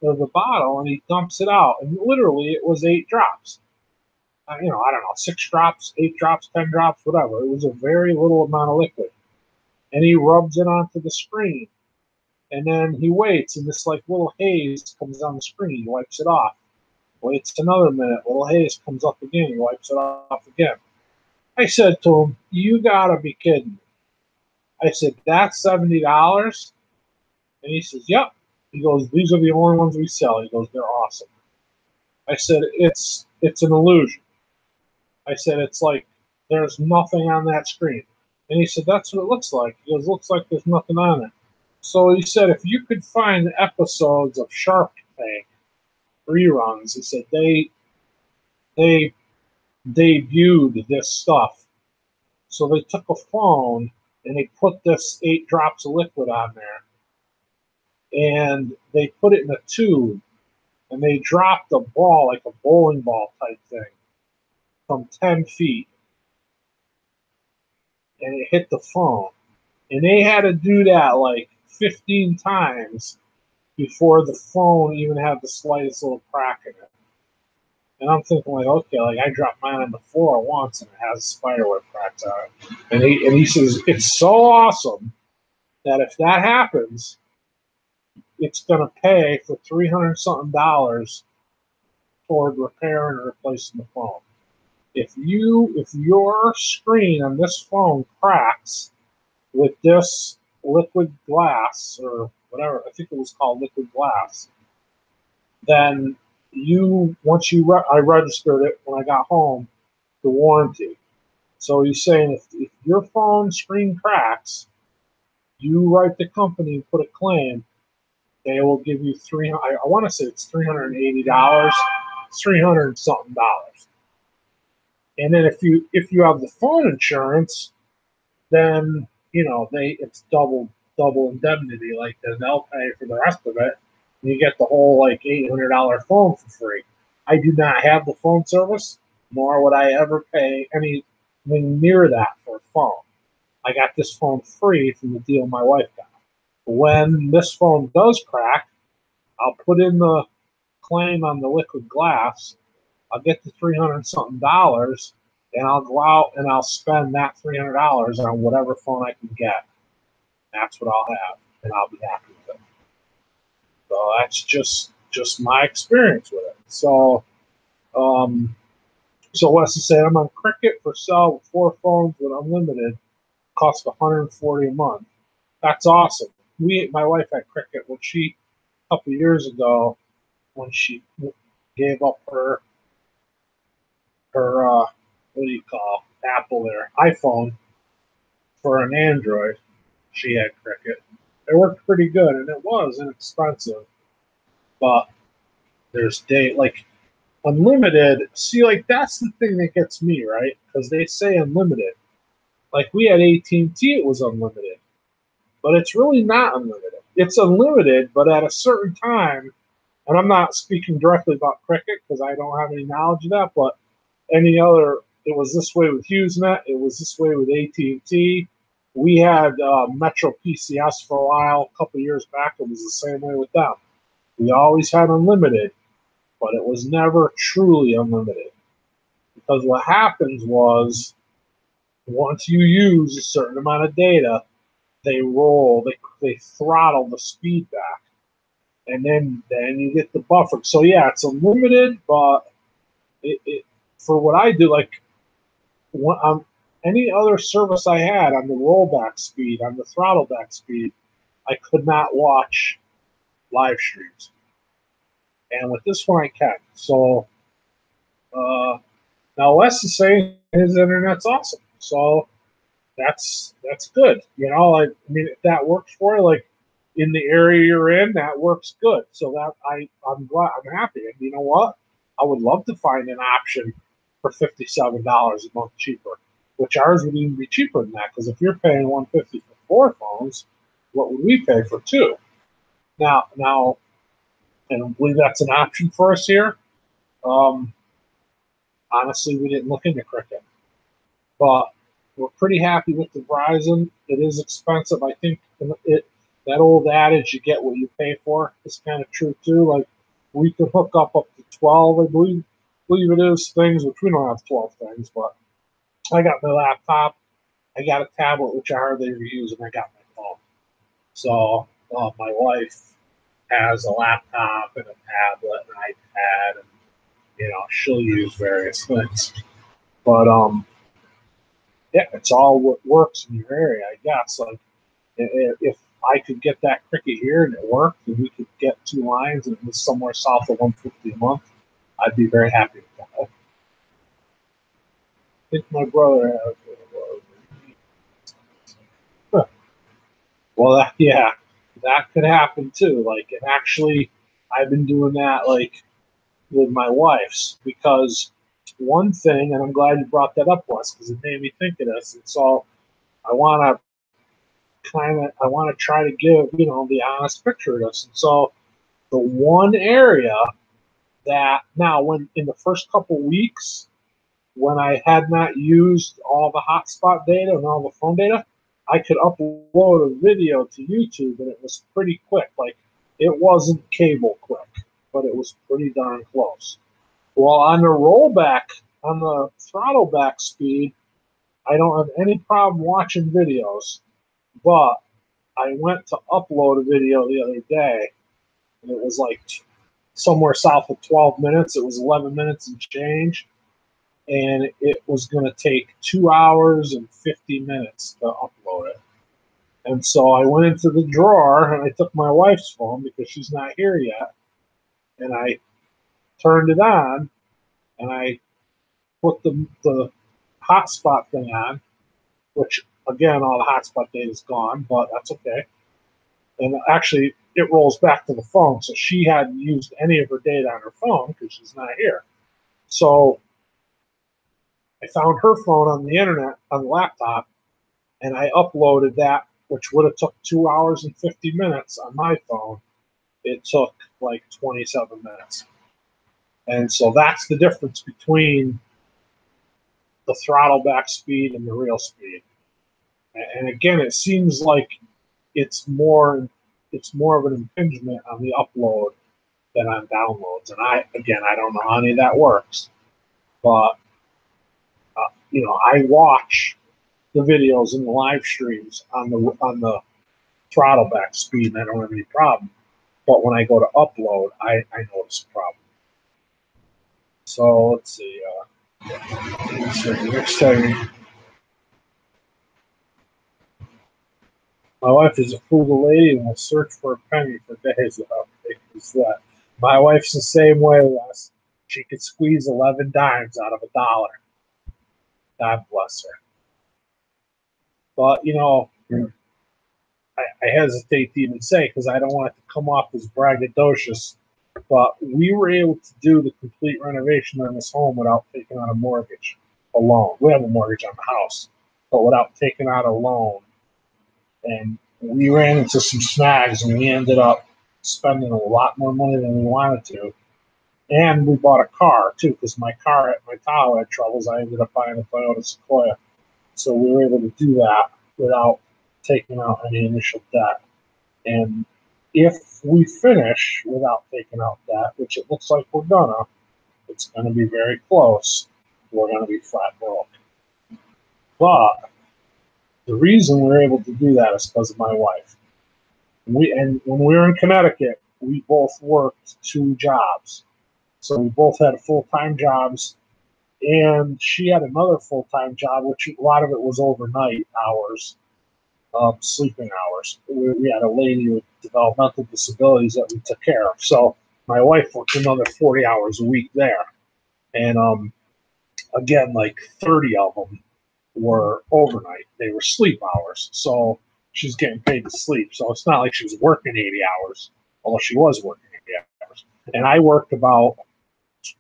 of the bottle and he dumps it out. And literally, it was 8 drops. I don't know, 6 drops, 8 drops, 10 drops, whatever. It was a very little amount of liquid. And he rubs it onto the screen. And then he waits, and this, like, little haze comes on the screen. He wipes it off. Waits another minute. Little haze comes up again. He wipes it off again. I said to him, "You gotta be kidding me." I said, "That's $70?" And he says, "Yep." He goes, "These are the only ones we sell." He goes, "They're awesome." I said, It's an illusion." I said, "It's like there's nothing on that screen." And he said, "That's what it looks like." He goes, "Looks like there's nothing on it." So he said, if you could find episodes of Shark Tank reruns, he said they debuted this stuff. So they took a phone and they put this 8 drops of liquid on there, and they put it in a tube, and they dropped a ball, like a bowling ball type thing, from 10 feet, and it hit the phone. And they had to do that like 15 times before the phone even had the slightest little crack in it. And I'm thinking, like, okay, like, I dropped mine on the floor once and it has spiderweb cracks on it. And he says, it's so awesome that if that happens, it's going to pay for $300 something toward repairing or replacing the phone. If your screen on this phone cracks with this liquid glass, or whatever, I think it was called liquid glass, then I registered it when I got home, the warranty. So he's saying if your phone screen cracks, you write the company and put a claim, they will give you I want to say it's $380, it's 300 something dollars. And then if you have the phone insurance, then it's double indemnity. Like then they'll pay for the rest of it. And you get the whole like $800 phone for free. I do not have the phone service, nor would I ever pay anything near that for a phone. I got this phone free from the deal my wife got. When this phone does crack, I'll put in the claim on the liquid glass. I'll get the 300 something dollars, and I'll go out and I'll spend that $300 on whatever phone I can get. That's what I'll have, and I'll be happy with it. So that's just my experience with it. So Wes is saying I'm on Cricket for sale with 4 phones with unlimited. Cost $140 a month. That's awesome. My wife had Cricket when a couple of years ago, when she gave up her what do you call Apple there iPhone for an Android. She had Cricket. It worked pretty good, and it was inexpensive. But there's like unlimited. See, like that's the thing that gets me, right? Because they say unlimited. Like we had AT&T, it was unlimited, but it's really not unlimited. It's unlimited, but at a certain time. And I'm not speaking directly about Cricket because I don't have any knowledge of that, but any other, it was this way with HughesNet. It was this way with AT&T. We had Metro PCS for a while. A couple of years back, it was the same way with them. We always had unlimited, but it was never truly unlimited. Because what happens was, once you use a certain amount of data, they throttle the speed back. And then you get the buffer. So yeah, it's unlimited, but for what I do, like any other service I had on the rollback speed, on the throttle back speed, I could not watch live streams. And with this one, I can. So now Wes is saying his internet's awesome. So that's good. I mean, if that works for you, like in the area you're in, that works good. So that I'm glad, I'm happy. And you know what? I would love to find an option for $57 a month cheaper, which ours would even be cheaper than that. Because if you're paying $150 for 4 phones, what would we pay for 2? Now, and I believe that's an option for us here. Honestly, we didn't look into Cricket, but we're pretty happy with the Verizon. It is expensive. I think that old adage, you get what you pay for, is kind of true too. Like we could hook up to 12, I believe it is, things, which we don't have 12 things, but I got my laptop, I got a tablet, which I hardly ever use, and I got my phone. So my wife has a laptop and a tablet and an iPad, and she'll use various things. But yeah, it's all what works in your area, I guess. Like if I could get that Cricket here and it worked, and we could get 2 lines and it was somewhere south of $150 a month, I'd be very happy with that. I think my brother has. Well, that could happen too. Like, and actually, I've been doing that like with my wife's, because one thing, and I'm glad you brought that up, Wes, because it made me think of this. And so I want to try to give the honest picture of this. And so the one area that now, when in the first couple weeks, when I had not used all the hotspot data and all the phone data, I could upload a video to YouTube, and it was pretty quick. Like, it wasn't cable quick, but it was pretty darn close. Well, on the rollback, on the throttle back speed, I don't have any problem watching videos, but I went to upload a video the other day, and it was like somewhere south of 12 minutes. It was 11 minutes and change, and it was going to take 2 hours and 50 minutes to upload it. And so I went into the drawer, and I took my wife's phone because she's not here yet, and I turned it on, and I put the hotspot thing on, which, again, all the hotspot data is gone, but that's okay. And actually, it rolls back to the phone. So she hadn't used any of her data on her phone because she's not here. So I found her phone on the internet on the laptop, and I uploaded that, which would have took 2 hours and 50 minutes on my phone. It took like 27 minutes. And so that's the difference between the throttle back speed and the real speed. And again, it seems like it's more of an impingement on the upload than on downloads. And I don't know how any of that works, but I watch the videos and the live streams on the throttle back speed, and I don't have any problem. But when I go to upload, I notice a problem. So let's see. Next time. My wife is a frugal lady and will search for a penny for days without making sweat. My wife's the same way, Les. She could squeeze 11 dimes out of $1. God bless her. But, I hesitate to even say because I don't want it to come off as braggadocious, but we were able to do the complete renovation on this home without taking out a mortgage, a loan. We have a mortgage on the house, but without taking out a loan. And we ran into some snags, and we ended up spending a lot more money than we wanted to. And we bought a car, too, because my Tahoe had troubles. I ended up buying a Toyota Sequoia. So we were able to do that without taking out any initial debt. And if we finish without taking out debt, which it looks like we're gonna, it's gonna be very close. We're gonna be flat broke. But the reason we're able to do that is because of my wife. When we were in Connecticut, we both worked 2 jobs. So we both had full-time jobs, and she had another full-time job, which a lot of it was overnight hours. Sleeping hours. We had a lady with developmental disabilities that we took care of. So my wife worked another 40 hours a week there. And again, like 30 of them were overnight. They were sleep hours. So she's getting paid to sleep. So it's not like she was working 80 hours, although she was working 80 hours. And I worked about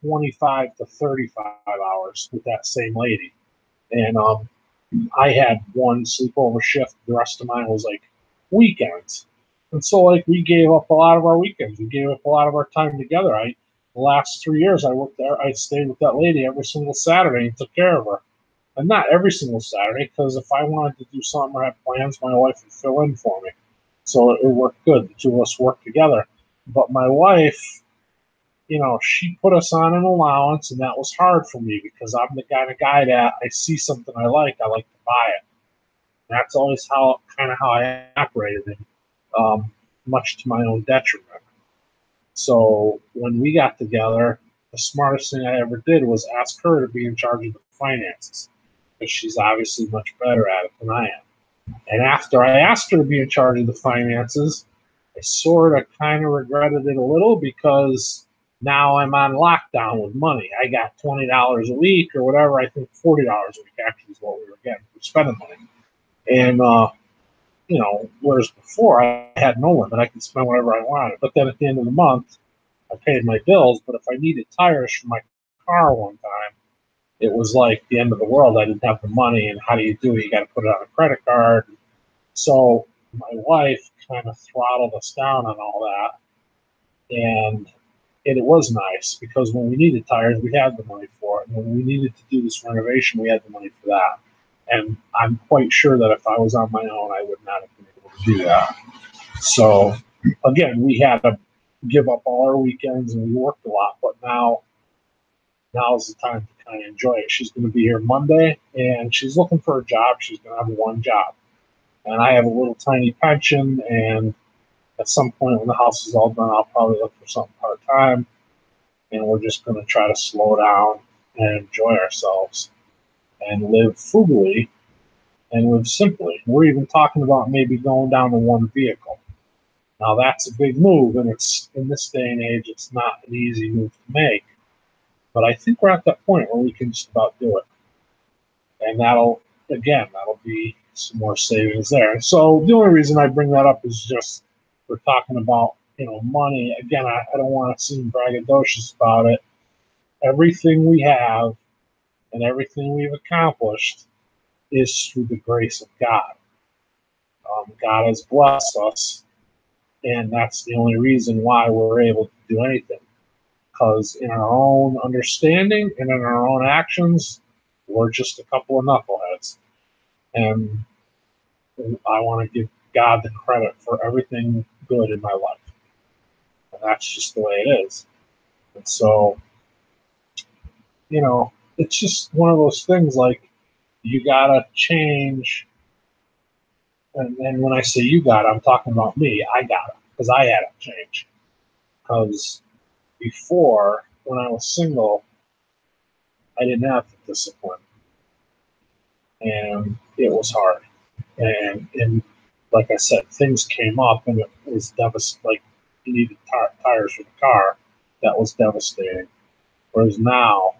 25 to 35 hours with that same lady. And I had one sleepover shift. The rest of mine was like weekends. And so like we gave up a lot of our weekends. We gave up a lot of our time together. The last 3 years I worked there, I stayed with that lady every single Saturday and took care of her. And not every single Saturday, because if I wanted to do something or have plans, my wife would fill in for me. So it worked good. The 2 of us worked together. But my wife, she put us on an allowance, and that was hard for me because I'm the kind of guy that I see something I like to buy it. And that's always how I operated, much to my own detriment. So when we got together, the smartest thing I ever did was ask her to be in charge of the finances, because she's obviously much better at it than I am. And after I asked her to be in charge of the finances, I sort of kind of regretted it a little because now I'm on lockdown with money. I got $20 a week or whatever. I think $40 a week actually is what we were getting for spending money. And, whereas before I had no limit. I could spend whatever I wanted. But then at the end of the month, I paid my bills. But if I needed tires for my car one time, it was like the end of the world. I didn't have the money. And how do you do it? You got to put it on a credit card. So my wife kind of throttled us down on all that. And it was nice because when we needed tires, we had the money for it. And when we needed to do this renovation, we had the money for that. And I'm quite sure that if I was on my own, I would not have been able to do that. So, again, we had to give up all our weekends and we worked a lot. But now's the time to kind of enjoy it. She's going to be here Monday, and she's looking for a job. She's going to have one job. And I have a little tiny pension, and at some point when the house is all done, I'll probably look for something part-time, and we're just going to try to slow down and enjoy ourselves and live frugally and live simply. We're even talking about maybe going down to one vehicle. Now, that's a big move, and it's in this day and age, it's not an easy move to make. But I think we're at that point where we can just about do it. And that'll be some more savings there. So the only reason I bring that up is just we're talking about, money. Again, I don't want to seem braggadocious about it. Everything we have and everything we've accomplished is through the grace of God. God has blessed us, and that's the only reason why we're able to do anything. Because in our own understanding and in our own actions, we're just a couple of knuckleheads. And I want to give God the credit for everything good in my life. And that's just the way it is. And so, it's just one of those things like you got to change. And when I say you got it, I'm talking about me. I got it because I had to change. Because before, when I was single, I didn't have the discipline. And it was hard. And like I said, things came up and it was devastating. Like you needed tires for the car. That was devastating. Whereas now,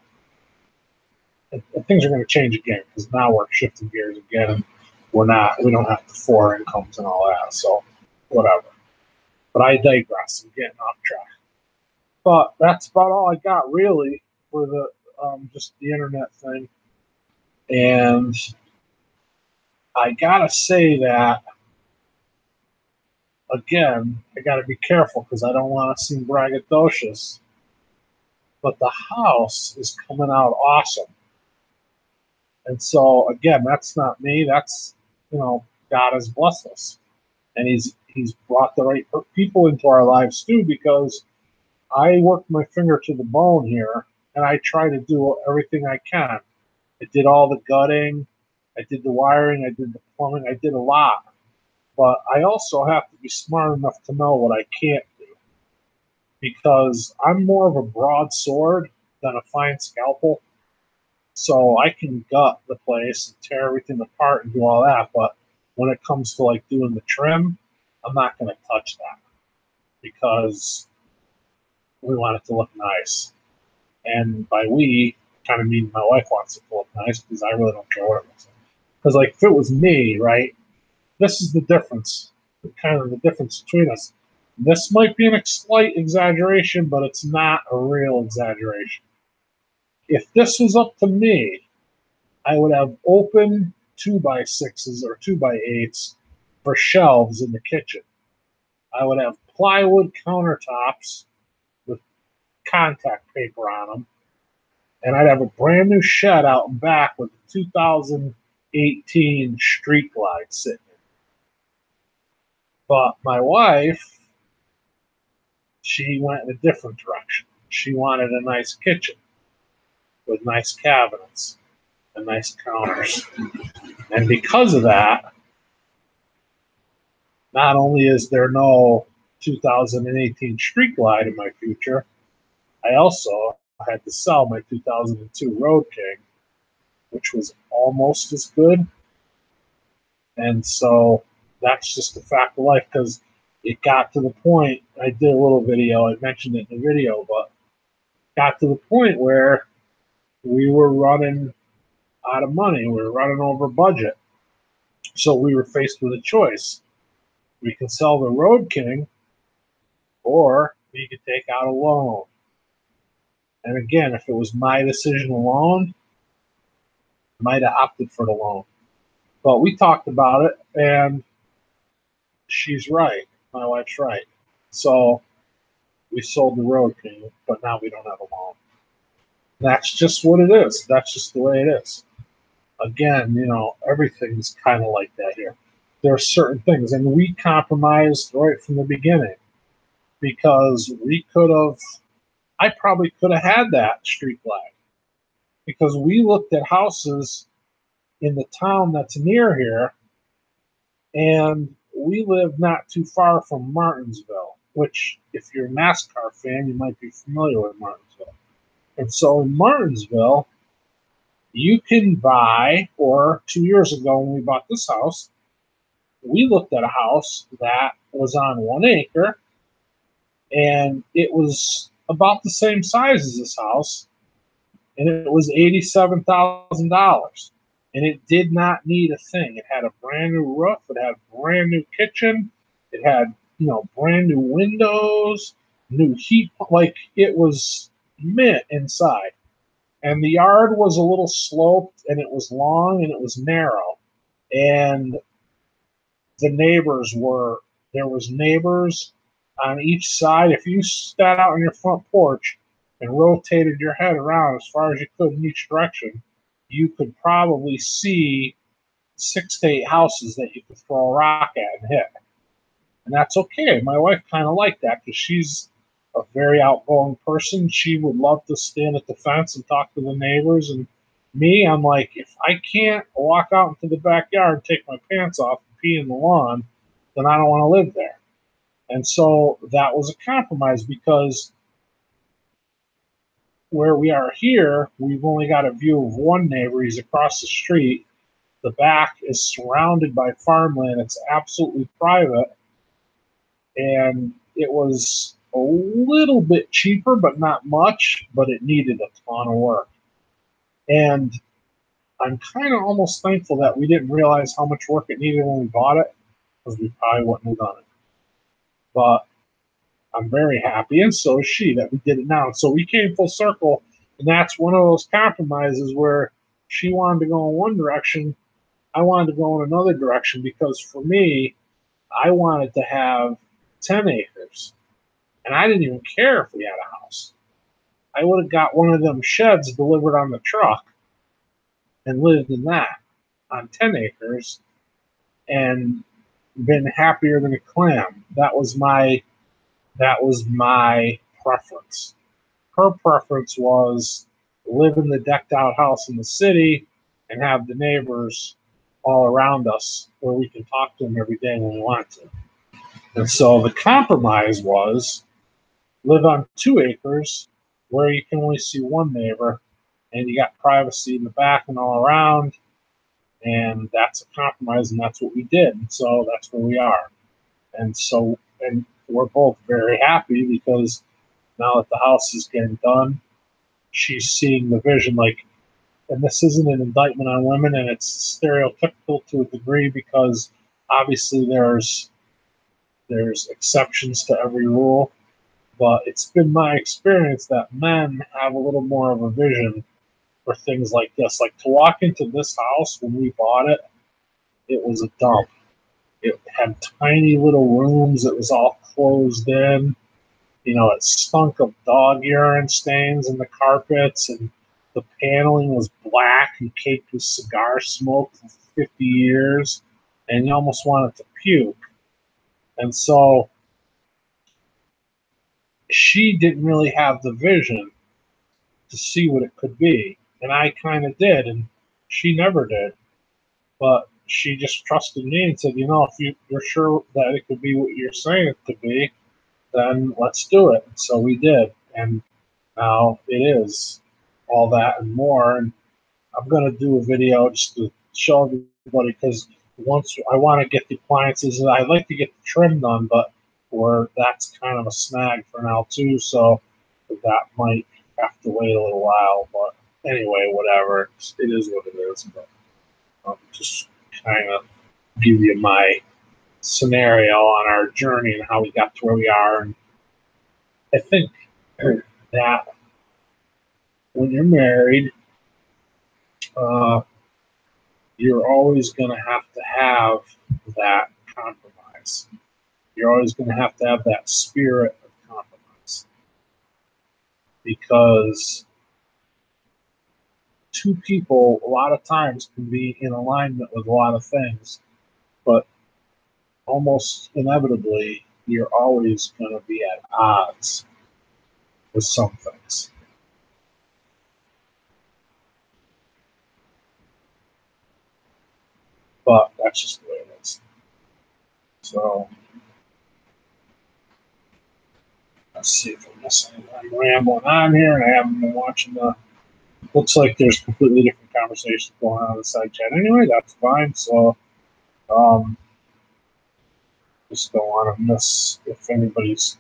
things are going to change again because now we're shifting gears again. And we don't have the 4 incomes and all that. So whatever. But I digress. I'm getting off track. But that's about all I got really for the just the internet thing. And I gotta say that again, I gotta be careful because I don't want to seem braggadocious. But the house is coming out awesome. And so again, that's not me. That's God has blessed us, and He's brought the right people into our lives too. Because I work my finger to the bone here, and I try to do everything I can. I did all the gutting, I did the wiring, I did the plumbing, I did a lot. But I also have to be smart enough to know what I can't do. Because I'm more of a broadsword than a fine scalpel. So I can gut the place and tear everything apart and do all that. But when it comes to like doing the trim, I'm not going to touch that because we want it to look nice. And by we, kind of mean my wife wants it to look nice because I really don't care what it looks like. Because like if it was me, right, this is the difference, kind of the difference between us. This might be a slight exaggeration, but it's not a real exaggeration. If this was up to me, I would have open 2x6s or 2x8s for shelves in the kitchen. I would have plywood countertops with contact paper on them. And I'd have a brand new shed out and back with a 2018 Street Glide sitting in. But my wife, she went in a different direction. She wanted a nice kitchen with nice cabinets and nice counters. And because of that, not only is there no 2018 Street Glide in my future, I also had to sell my 2002 Road King, which was almost as good. And so that's just a fact of life because it got to the point, I did a little video, I mentioned it in the video, but got to the point where we were running out of money. We were running over budget. So we were faced with a choice. We can sell the Road King or we could take out a loan. And again, if it was my decision alone, I might have opted for the loan. But we talked about it, and she's right. My wife's right. So we sold the Road King, but now we don't have a loan. That's just what it is. That's just the way it is. Again, everything's kind of like that here. There are certain things, and we compromised right from the beginning because I probably could have had that Street Glide because we looked at houses in the town that's near here, and we live not too far from Martinsville, which, if you're a NASCAR fan, you might be familiar with Martinsville. And so in Martinsville, you can buy, or 2 years ago when we bought this house, we looked at a house that was on 1 acre, and it was about the same size as this house, and it was $87,000. And it did not need a thing. It had a brand new roof. It had a brand new kitchen. It had brand new windows, new heat, like it was mint inside. And the yard was a little sloped and it was long and it was narrow. And the neighbors were, there was neighbors on each side. If you sat out on your front porch and rotated your head around as far as you could in each direction, you could probably see 6 to 8 houses that you could throw a rock at and hit. And that's okay. My wife kind of liked that because she's a very outgoing person. She would love to stand at the fence and talk to the neighbors. And me, I'm like, if I can't walk out into the backyard and take my pants off and pee in the lawn, then I don't want to live there. And so that was a compromise because where we are here, we've only got a view of one neighbor. He's across the street. The back is surrounded by farmland. It's absolutely private. And it was a little bit cheaper, but not much, but it needed a ton of work. And I'm kind of almost thankful that we didn't realize how much work it needed when we bought it, because we probably wouldn't have done it. But I'm very happy, and so is she, that we did it now. So we came full circle, and that's one of those compromises where she wanted to go in one direction, I wanted to go in another direction, because for me, I wanted to have 10 acres. And I didn't even care if we had a house. I would have got one of them sheds delivered on the truck and lived in that on 10 acres and been happier than a clam. That was my preference. Her preference was live in the decked out house in the city and have the neighbors all around us where we can talk to them every day when we want to. And so the compromise was live on 2 acres where you can only see one neighbor and you got privacy in the back and all around. And that's a compromise, and that's what we did. And so that's where we are. And so, and we're both very happy because now that the house is getting done, she's seeing the vision. Like, and this isn't an indictment on women, and it's stereotypical to a degree because obviously there's exceptions to every rule. But it's been my experience that men have a little more of a vision for things like this. Like to walk into this house when we bought it, it was a dump. It had tiny little rooms. It was all closed in. It stunk of dog urine stains in the carpets, and the paneling was black and caked with cigar smoke for 50 years, and you almost wanted to puke. And so she didn't really have the vision to see what it could be. And I kind of did, and she never did. But she just trusted me and said, if you're sure that it could be what you're saying it could be, then let's do it. So we did. And now it is all that and more. And I'm going to do a video just to show everybody because once I want to get the appliances, and I'd like to get the trim done, but that's kind of a snag for now too. So that might have to wait a little while. But anyway, whatever. It is what it is. But just kind of give you my scenario on our journey and how we got to where we are. And I think that when you're married, you're always going to have that compromise. You're always going to have that spirit of compromise because two people a lot of times can be in alignment with a lot of things, but almost inevitably you're always going to be at odds with some things. But that's just the way it is. So let's see if I'm missing. I'm rambling on here, and I haven't been watching the. Looks like there's completely different conversations going on in the side chat. Anyway, that's fine. So, just don't want to miss if anybody's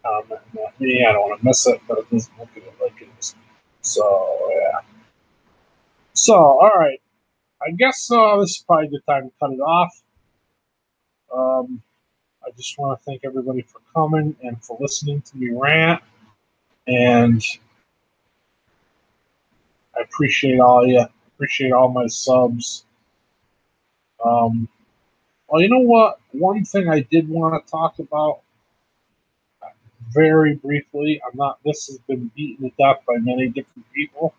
commenting at me. I don't want to miss it, but it doesn't look at it like it is. So, yeah. So, all right. I guess this is probably a good time to cut it off. I just want to thank everybody for coming and for listening to me rant. And I appreciate all you. Appreciate all my subs. Well, you know what? One thing I did want to talk about very briefly. I'm not. This has been beaten to death by many different people,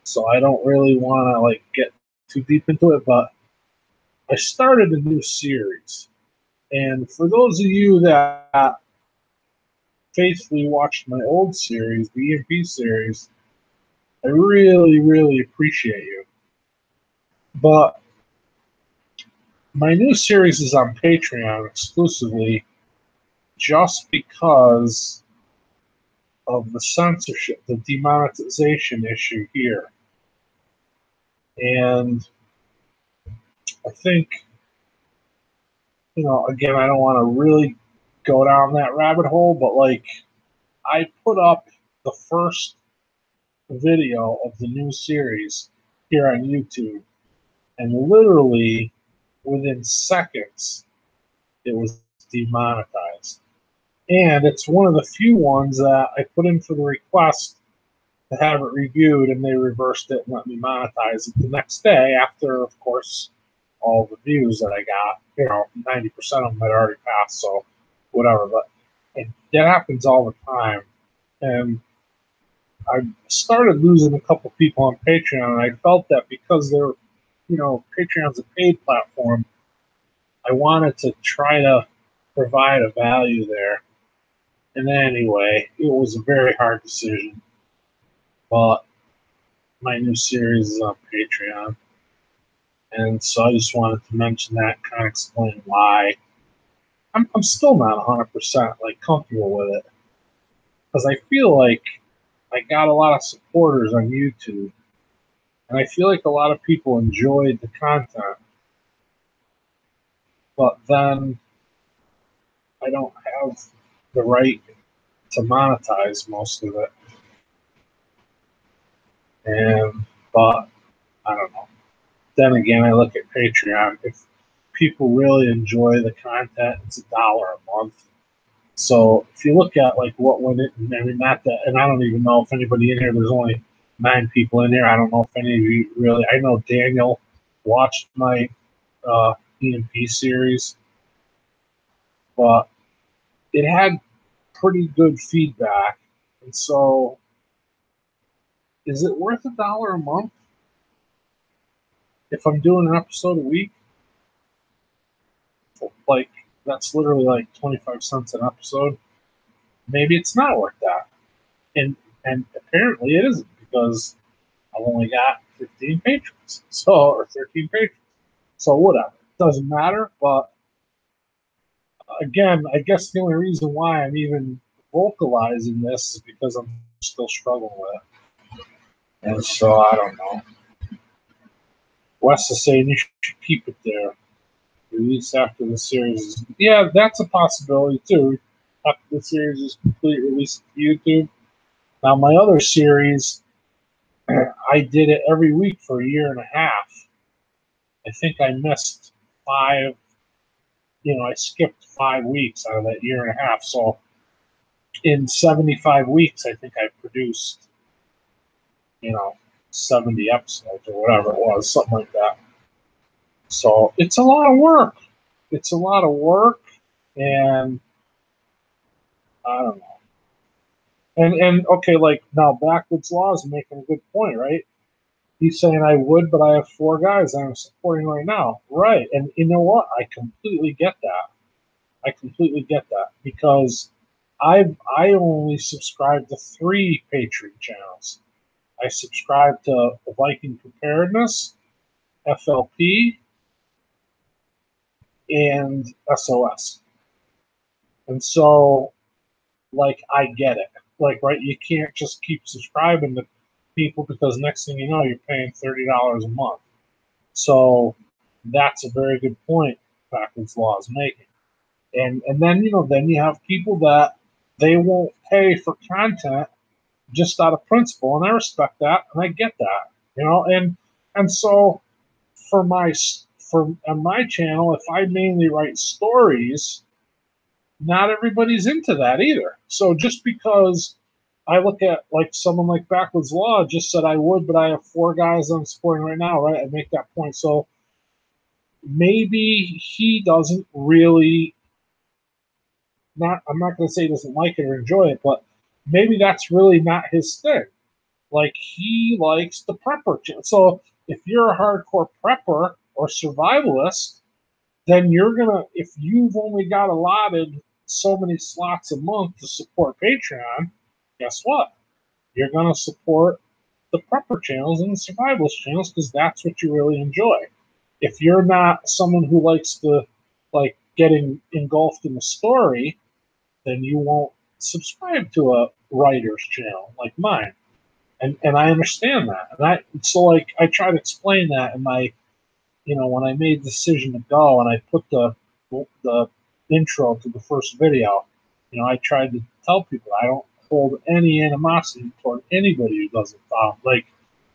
so I don't really want to like get too deep into it. But I started a new series, and for those of you that faithfully watched my old series, the EMP series, I really, really appreciate you. But my new series is on Patreon exclusively just because of the censorship, the demonetization issue here. And I think, again, I don't want to really go down that rabbit hole, but like I put up the first video of the new series here on YouTube, and literally within seconds, it was demonetized. And it's one of the few ones that I put in for the request to have it reviewed, and they reversed it and let me monetize it the next day after, of course, all the views that I got. 90% of them had already passed, so whatever. But that happens all the time. And I started losing a couple people on Patreon, and I felt that because they're, Patreon's a paid platform, I wanted to try to provide a value there. And anyway, it was a very hard decision. But my new series is on Patreon. And so I just wanted to mention that, kind of explain why. I'm still not 100% like comfortable with it. Because I feel like I got a lot of supporters on YouTube. And I feel like a lot of people enjoyed the content. But then I don't have the right to monetize most of it. But I don't know. Then again, I look at Patreon. If people really enjoy the content, it's $1 a month. So if you look at like what went in, I mean, not that, and I don't even know if anybody in here. There's only 9 people in here. I don't know if any of you really. I know Daniel watched my EMP series, but it had pretty good feedback. And so, is it worth $1 a month if I'm doing an episode a week? Like, that's literally like 25 cents an episode. Maybe it's not worth that. And apparently it isn't, because I've only got 15 patrons. Or 13 patrons. So whatever. Doesn't matter. But again, I guess the only reason why I'm even vocalizing this is because I'm still struggling with it. And so I don't know. Wes is saying you should keep it there. Release after the series. Yeah, that's a possibility too. After the series is complete, release to YouTube. Now, my other series, I did it every week for a year and a half. I think I missed 5, I skipped 5 weeks out of that year and a half. So in 75 weeks, I think I produced, 70 episodes or whatever it was, something like that. So it's a lot of work. It's a lot of work, and I don't know. And okay, like now, Backwoods Law is making a good point, right? He's saying I would, but I have 4 guys I'm supporting right now. Right. And you know what? I completely get that. Because I only subscribe to 3 Patreon channels. I subscribe to Viking Preparedness, FLP, and SOS. And so, like, I get it. Like, right, you can't just keep subscribing to people, because next thing you know, you're paying $30 a month. So that's a very good point Backwoods Law is making. And then, then you have people that they won't pay for content just out of principle, and I respect that, and I get that, and so on my channel, if I mainly write stories, not everybody's into that either. So just because I look at like someone like Backwoods Law just said I would, but I have 4 guys I'm supporting right now, right? I make that point. So maybe he doesn't really, not, I'm not going to say he doesn't like it or enjoy it, but maybe that's really not his thing. Like he likes the prepper. So if you're a hardcore prepper or survivalist, then you're gonna, if you've only got allotted so many slots a month to support Patreon, guess what? You're gonna support the prepper channels and the survivalist channels because that's what you really enjoy. If you're not someone who likes to like getting engulfed in the story, then you won't subscribe to a writer's channel like mine. And I understand that. And I try to explain that in my, when I made the decision to go and I put the intro to the first video, I tried to tell people I don't hold any animosity toward anybody who doesn't follow. Like,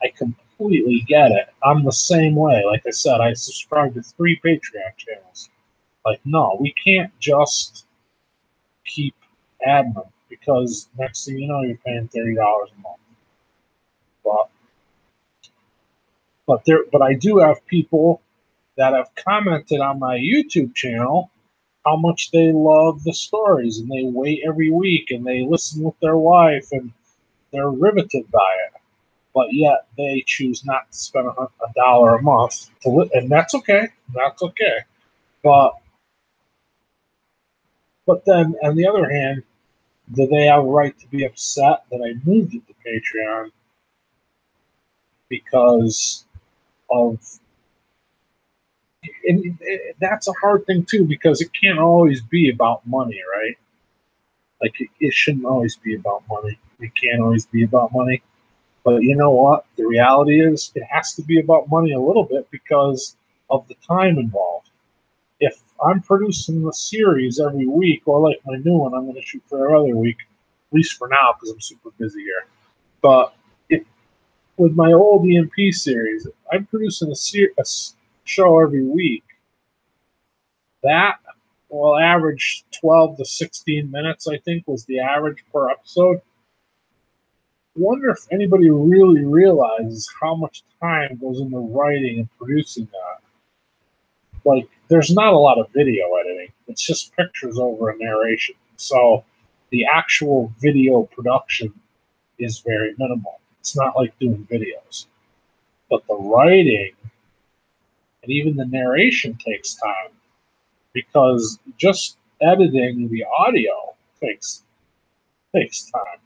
I completely get it. I'm the same way. Like I said, I subscribe to 3 Patreon channels. Like, no, we can't just keep adding them because next thing you know, you're paying $30 a month. But I do have people that have commented on my YouTube channel how much they love the stories and they wait every week and they listen with their wife and they're riveted by it. But yet they choose not to spend $1 a month and that's okay. That's okay. But then on the other hand, do they have a right to be upset that I moved it to Patreon because of, and that's a hard thing too because it can't always be about money, right? Like it shouldn't always be about money. It can't always be about money. But you know what? The reality is it has to be about money a little bit because of the time involved. If I'm producing the series every week, or like my new one, I'm going to shoot for every other week, at least for now because I'm super busy here. But with my old EMP series, I'm producing a show every week. That will average 12 to 16 minutes, I think, was the average per episode. Wonder if anybody really realizes how much time goes into writing and producing that. Like, there's not a lot of video editing. It's just pictures over a narration. So the actual video production is very minimal. It's not like doing videos. But the writing and even the narration takes time because just editing the audio takes time.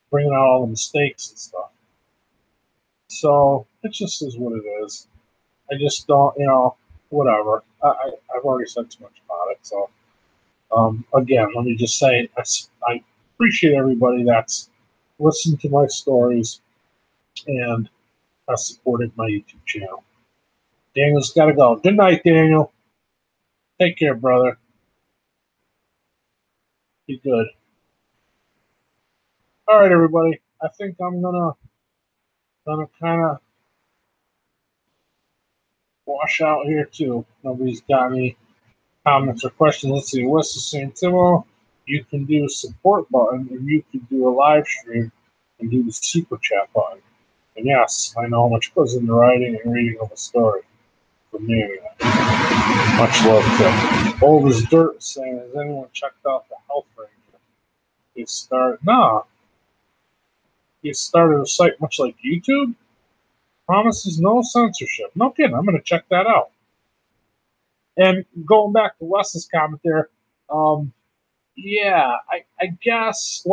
Bringing out all the mistakes and stuff. So it just is what it is. I just don't, whatever. I've already said too much about it. So, again, let me just say I appreciate everybody that's listened to my stories and has supported my YouTube channel. Daniel's got to go. Good night, Daniel. Take care, brother. Be good. All right, everybody. I think I'm gonna kind of wash out here too. Nobody's got any comments or questions. Let's see. What's the same, Timo? You can do a support button, and you can do a live stream and do the super chat button. And yes, I know how much goes into writing and reading of a story. For me, anyway. Much love to Old as Dirt saying, has anyone checked out the Health Ranger? He started a site much like YouTube. Promises no censorship. No kidding. I'm going to check that out. And going back to Wes's comment there, yeah, I guess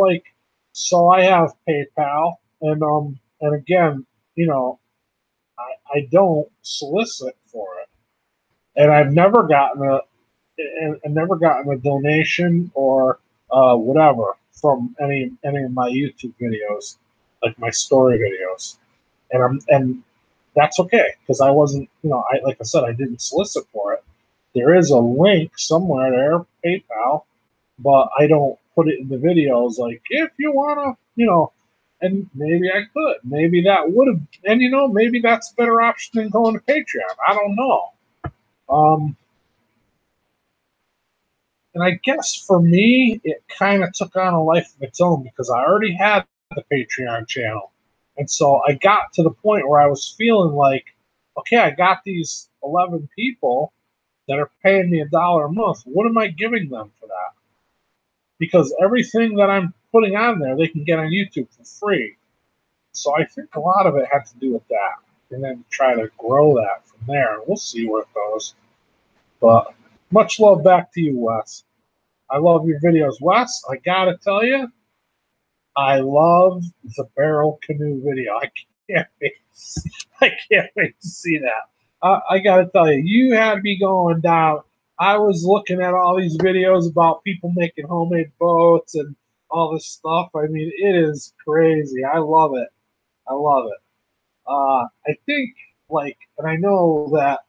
so I have PayPal and again, I don't solicit for it. And I've never gotten a donation or whatever from any of my YouTube videos, like my story videos. And that's okay because I wasn't, like I said, I didn't solicit for it. There is a link somewhere there, PayPal, but I don't put it in the videos like, if you want to, and maybe I could. Maybe that would have, and maybe that's a better option than going to Patreon. I don't know. And I guess for me, it kind of took on a life of its own because I already had the Patreon channel. And so I got to the point where I was feeling like, okay, I got these 11 people that are paying me $1 a month. What am I giving them for that? Because everything that I'm putting on there, they can get on YouTube for free. So I think a lot of it had to do with that. And then try to grow that from there. We'll see where it goes. But much love back to you, Wes. I love your videos. Wes, I gotta tell you, I love the barrel canoe video. Can't wait. I can't wait to see that. I gotta tell you, you had me going down. I was looking at all these videos about people making homemade boats and all this stuff. I mean, it is crazy. I love it. I love it. I think, like, and I know that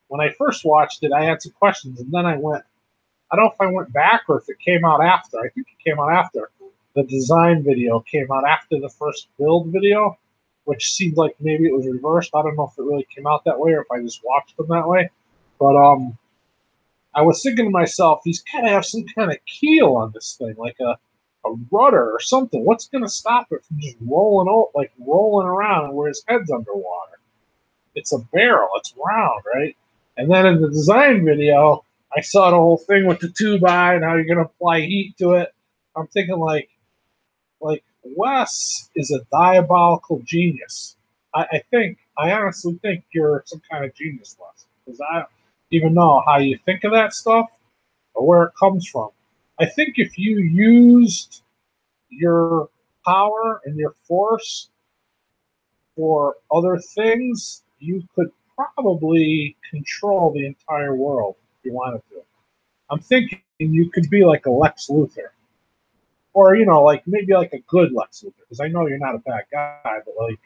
when I first watched it, I had some questions, and then I don't know if I went back or if it came out after. I think it came out after. The design video came out after the first build video, which seemed like maybe it was reversed. I don't know if it really came out that way or if I just watched them that way. But I was thinking to myself, he's got to have some kind of keel on this thing, like a rudder or something. What's going to stop it from just rolling around where his head's underwater? It's a barrel. It's round, right? And then in the design video, I saw the whole thing with the tube eye and how you're going to apply heat to it. I'm thinking like Wes is a diabolical genius. I honestly think you're some kind of genius, Wes, because I don't even know how you think of that stuff or where it comes from. I think if you used your power and your force for other things, you could probably control the entire world if you wanted to. I'm thinking you could be like a Lex Luthor. Or, like maybe like a good Lex Luthor, because I know you're not a bad guy, but like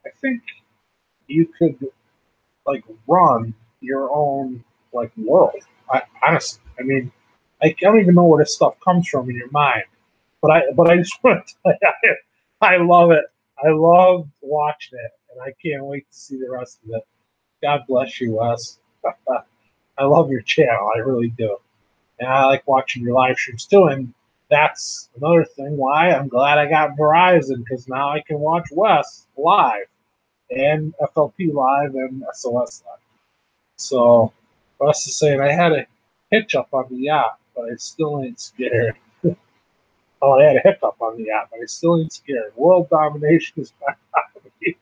I think you could like run your own like world. Honestly, I mean, I don't even know where this stuff comes from in your mind, but I just want to tell you, I love it. I love watching it, and I can't wait to see the rest of it. God bless you, Wes. I love your channel, I really do, and I like watching your live streams too. And that's another thing why I'm glad I got Verizon, because now I can watch Wes live and FLP live and SOS live. So Wes is saying I had a hitch up on the yacht, but I still ain't scared. Oh, I had a hiccup on the yacht, but I still ain't scared. World domination is back on me.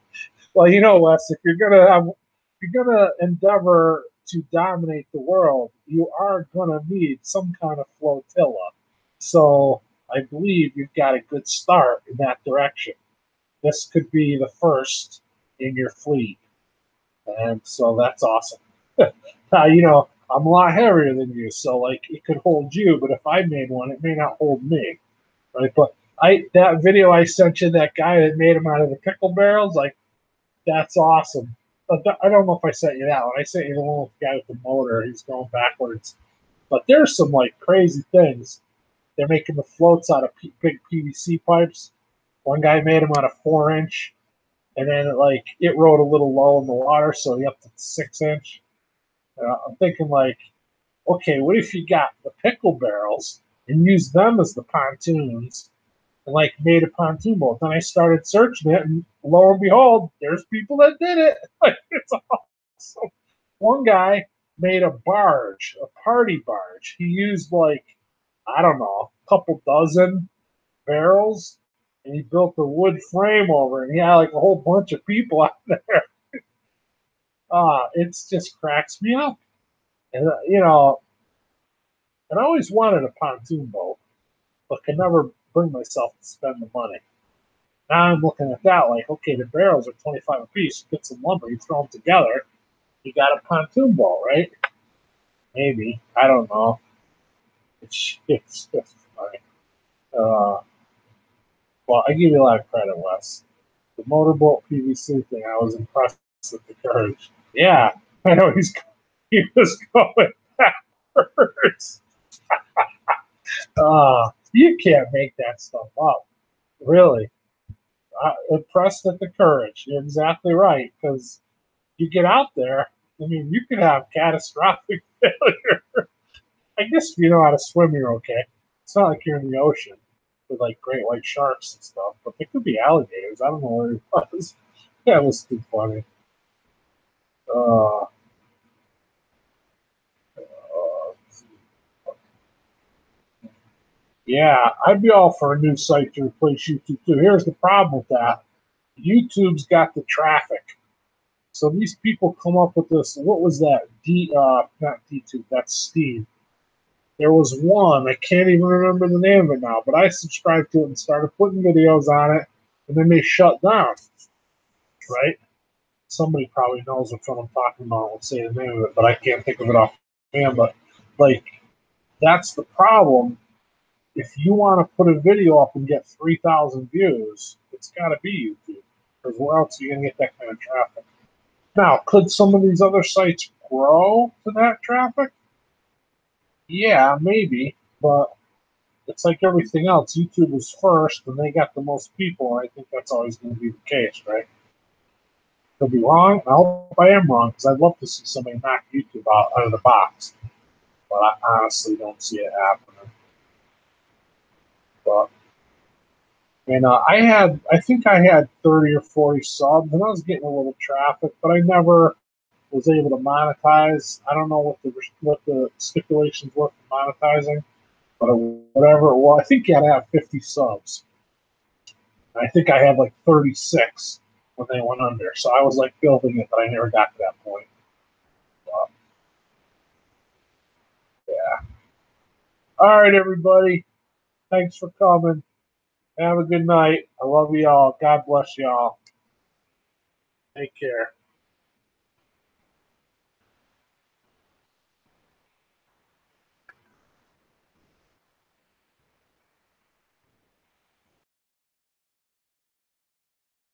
Well, Wes, if you're gonna endeavor to dominate the world, you are gonna need some kind of flotilla. So I believe you've got a good start in that direction. This could be the first in your fleet, and so that's awesome. Now, I'm a lot heavier than you, so like it could hold you, but if I made one, it may not hold me, right? But that video I sent you, that guy that made them out of the pickle barrels, like that's awesome. But I don't know if I sent you that one. I sent you the one with the guy with the motor. He's going backwards. But there's some like crazy things. They're making the floats out of big PVC pipes. One guy made them out of 4-inch, and then it rode a little low in the water, so he upped to 6-inch. I'm thinking like, okay, what if you got the pickle barrels and used them as the pontoons and like made a pontoon boat? Then I started searching it, and lo and behold, there's people that did it. Like it's awesome. One guy made a barge, a party barge. He used I don't know, a couple dozen barrels, and he built a wood frame over it. And he had like a whole bunch of people out there. It's just cracks me up. And and I always wanted a pontoon boat, but could never bring myself to spend the money. Now I'm looking at that like, okay, the barrels are 25 a piece. You get some lumber, you throw them together, you got a pontoon boat, right? Maybe, I don't know. It's funny. Well, I give you a lot of credit, Wes. The motorboat PVC thing, I was impressed with the courage. Yeah, I know he was going backwards. You can't make that stuff up, really. Impressed with the courage. You're exactly right, because you get out there, I mean, you could have catastrophic failure. I guess if you know how to swim, you're okay. It's not like you're in the ocean with like great white sharks and stuff, but there could be alligators. I don't know where it was. Yeah, it was too funny. Uh, uh, yeah, I'd be all for a new site to replace YouTube too. Here's the problem with that: YouTube's got the traffic, so these people come up with this. What was that? Not DTube. That's Steam. There was one, I can't even remember the name of it now, but I subscribed to it and started putting videos on it, and then they shut down, right? Somebody probably knows which one I'm talking about. I'll say the name of it, but I can't think of it offhand. But, like, that's the problem. If you want to put a video up and get 3,000 views, it's got to be YouTube, because where else are you going to get that kind of traffic? Now, could some of these other sites grow to that traffic? Yeah, maybe, but it's like everything else. YouTube was first, and they got the most people. I think that's always going to be the case, right? Could be wrong. I hope I am wrong because I'd love to see somebody knock YouTube out of the box, but I honestly don't see it happening. But and I think I had 30 or 40 subs, and I was getting a little traffic, but I never was able to monetize. I don't know what the stipulations were for monetizing, but whatever it was, I think you had to have 50 subs. I think I had like 36 when they went under. So I was like building it, but I never got to that point. But, yeah. All right, everybody. Thanks for coming. Have a good night. I love you all. God bless you all. Take care.